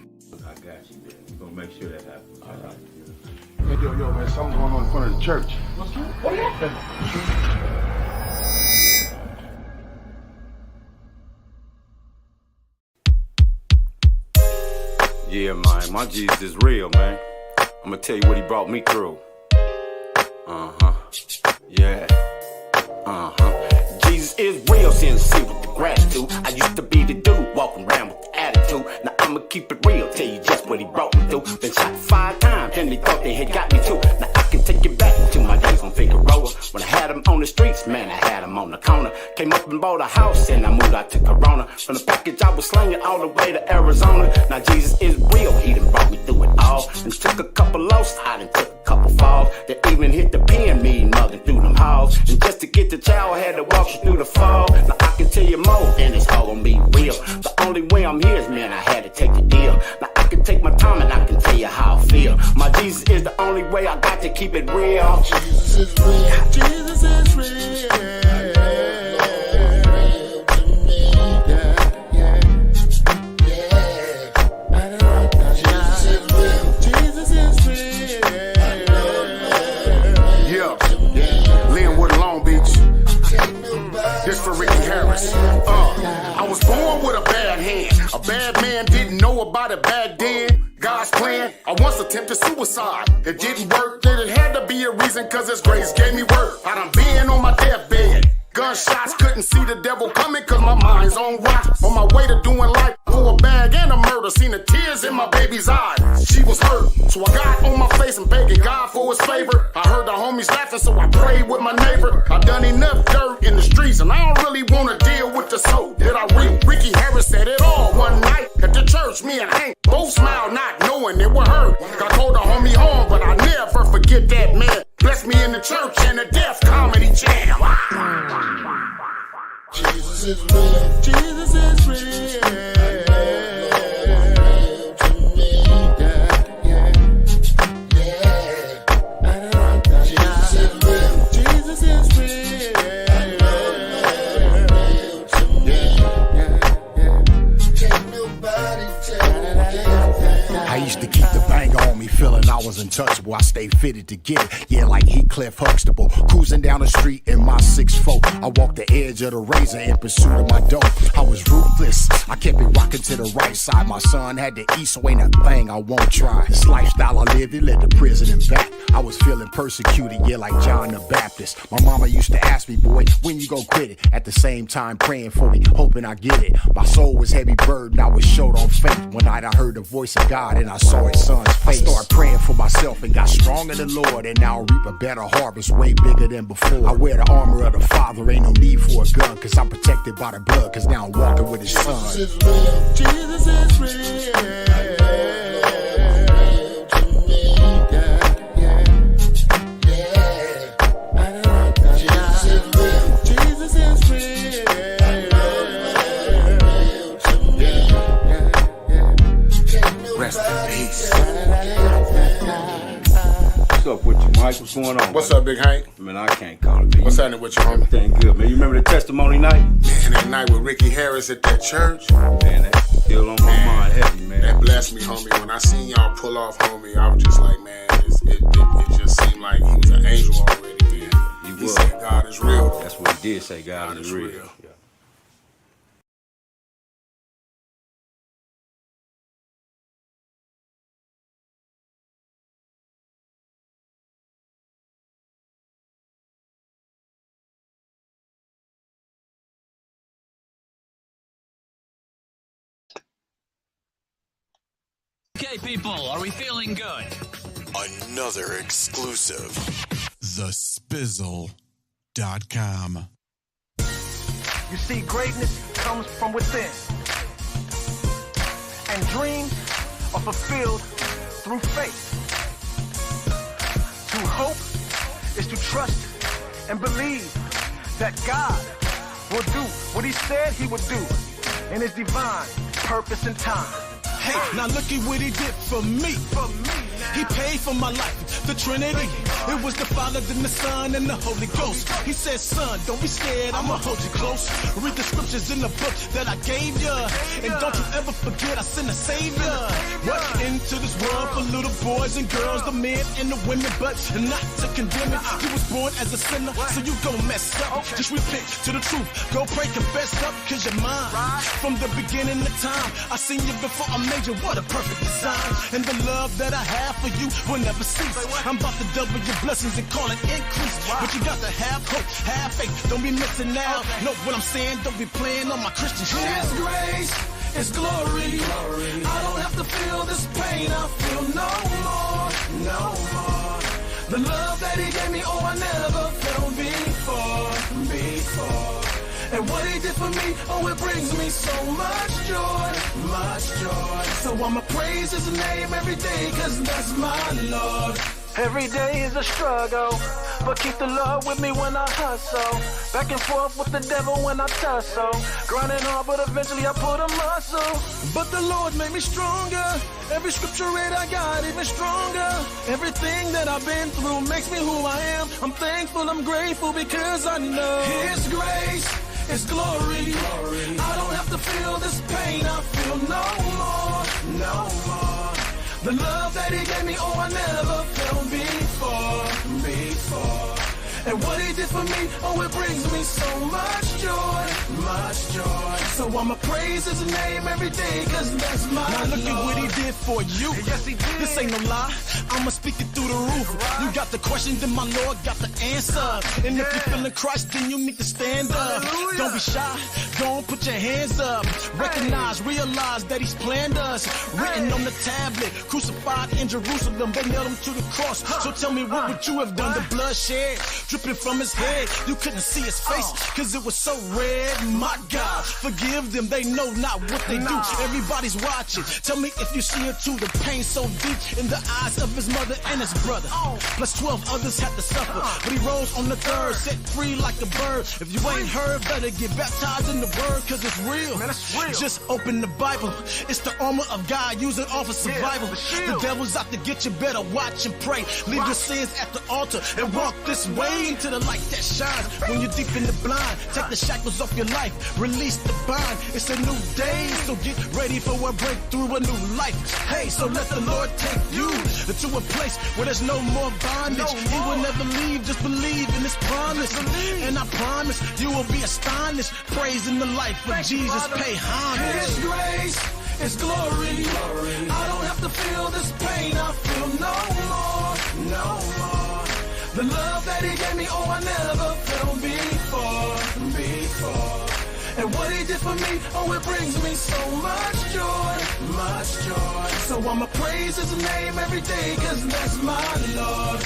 I got you, man. We're going to make sure that happens. All right. Yo, man, something's going on in front of the church. What's that? What happened? Yeah, man, my Jesus is real, man. I'm gonna tell you what he brought me through. Yeah. Jesus is real, sincere with the gratitude. I used to be the dude walking around with the attitude. Now I'ma keep it real, tell you just what he brought me through. Been shot 5 times and they thought they had got me too. Now I can take you back to my days on Figueroa. When I had them on the streets, man, I had them on the corner. Came up and bought a house and I moved out to Corona. From the package I was slinging all the way to Arizona. Now Jesus is real, he done brought me through it all. And took a couple lows, I done took a couple falls. That even hit the pen, me mugging through them halls. And just to get the child, I had to walk you through the fall. Now I can tell you more, and it's all gonna be real. The only way I'm here is, man, I had to take the deal. Now I can take my time and I can tell you how I feel. My Jesus is the only way, I got to keep it real. Jesus is real. Jesus is real. knew about it back then. God's plan, I once attempted suicide. It didn't work, then it had to be a reason, cause His grace gave me work. I done been on my deathbed. Gunshots, couldn't see the devil coming cause my mind's on rock. On my way to doing life for a bag and a murder. Seen the tears in my baby's eyes. She was hurt, so I got on my face and begging God for His favor. I heard the homies laughing, so I prayed with my neighbor. I done enough dirt in the streets and I don't really wanna deal with the soap that I reap. Ricky Harris said it all one night at the church. Me and Hank both smiled, not knowing it would hurt. I called the homie home, but I never forget that man. Blessed me in the church and the Deaf Comedy Jam. Jesus is real. Jesus is real. I used to keep the banger on me, feeling I was untouchable. I stayed fitted to get it, yeah, like Heathcliff Huxtable. Cruising down the street in my 6'4". I walked the edge of the razor in pursuit of my dough. I was ruthless, I kept it rocking to the right side. My son had to eat, so ain't a thing I won't try. This lifestyle I lived, it led to prison and back. I was feeling persecuted, yeah, like John the Baptist. My mama used to ask me, boy, when you gon' quit it? At the same time praying for me, hoping I get it. My soul was heavy burden, I was short on faith. One night I heard the voice of God and I saw His son's face. I started praying for myself and got strong in the Lord, and now I reap a better harvest, way bigger than before. I wear the armor of the Father, ain't no need for a gun, cause I'm protected by the blood, cause now I'm walking with His son. Jesus is real. Jesus is real. What's up with you, Mike? What's going on? What's up, Big Hank? Man, I can't call it. What's happening with you, homie? Everything good, man. You remember the testimony night? Man, that night with Ricky Harris at that church. Man, that's still on my mind heavy, man. That blessed me, homie. When I seen y'all pull off, homie, I was just like, man, it just seemed like he was an angel already, man. He said God is real. That's what he did say, God is real. Yeah. Okay, people, are we feeling good? Another exclusive. TheSpizzle.com. You see, greatness comes from within. And dreams are fulfilled through faith. To hope is to trust and believe that God will do what He said He would do in His divine purpose and time. Hey, now look at what He did for me. He paid for my life, the Trinity. It was the Father, then the Son, and the Holy Ghost. He said, son, don't be scared, I'ma hold you close. Read the scriptures in the book that I gave you. And don't you ever forget I sent a Savior. Walk into this world for little boys and girls, the men and the women, but not to condemn it. You was born as a sinner, so you gon' mess up. Just repent to the truth, go pray, confess up, cause you're mine. From the beginning of time, I seen you before I made you, what a perfect design. And the love that I have for you will never cease. I'm about to double your blessings and call it increase. But you got to have hope, have faith, don't be missing out. Know what I'm saying, don't be playing on my Christian shit. His grace is glory. I don't have to feel this pain, I feel no more. The love that He gave me, oh, I never felt before. And what He did for me, oh, it brings me so much joy. So I'ma praise His name every day, cause that's my Lord. Every day is a struggle, but keep the love with me when I hustle. Back and forth with the devil when I tussle. Grinding hard, but eventually I put a muscle. But the Lord made me stronger. Every scripture read, I got even stronger. Everything that I've been through makes me who I am. I'm thankful, I'm grateful, because I know His grace is glory. I don't have to feel this pain, I feel no more. The love that He gave me, oh, I never felt before. And what he did for me, oh, it brings me so much joy, much joy. So I'ma praise his name every day, cause that's my Now look Lord. at what he did for you. Yes, he did. This ain't no lie, I'ma speak it through the roof. You got the question, then my Lord got the answer. And if you're feeling Christ, then you need to stand up. Don't be shy, don't put your hands up. Recognize, realize that he's planned us. Written on the tablet, crucified in Jerusalem, they nailed him to the cross. So tell me, what would you have done? The blood shed, dripping from his head. You couldn't see his face, cause it was so red. My God, forgive them, they know not what they do. Everybody's watching, tell me if you see it too. The pain so deep in the eyes of his mother and his brother. Plus 12 others had to suffer, but he rose on the third, set free like a bird. If you ain't heard, better get baptized in the word, cause it's real. Man, it's real. Just open the Bible, it's the armor of God, use it all for survival. The devil's out to get you, better watch and pray. Leave your sins at the altar and walk this way into the light that shines. When you're deep in the blind, take the shackles off your life, release the bind. It's a new day, so get ready for a breakthrough, a new life. Hey, so let the Lord take you to a place where there's no more bondage. He will never leave, just believe in his promise. And I promise you will be astonished, praising the life of Jesus. Pay homage. His grace, his glory. I don't have to feel this pain, I feel no more, no more. The love that he gave me, oh, I never felt before. And what he did for me, oh, it brings me so much joy, much joy. So I'ma praise his name every day, cause that's my Lord.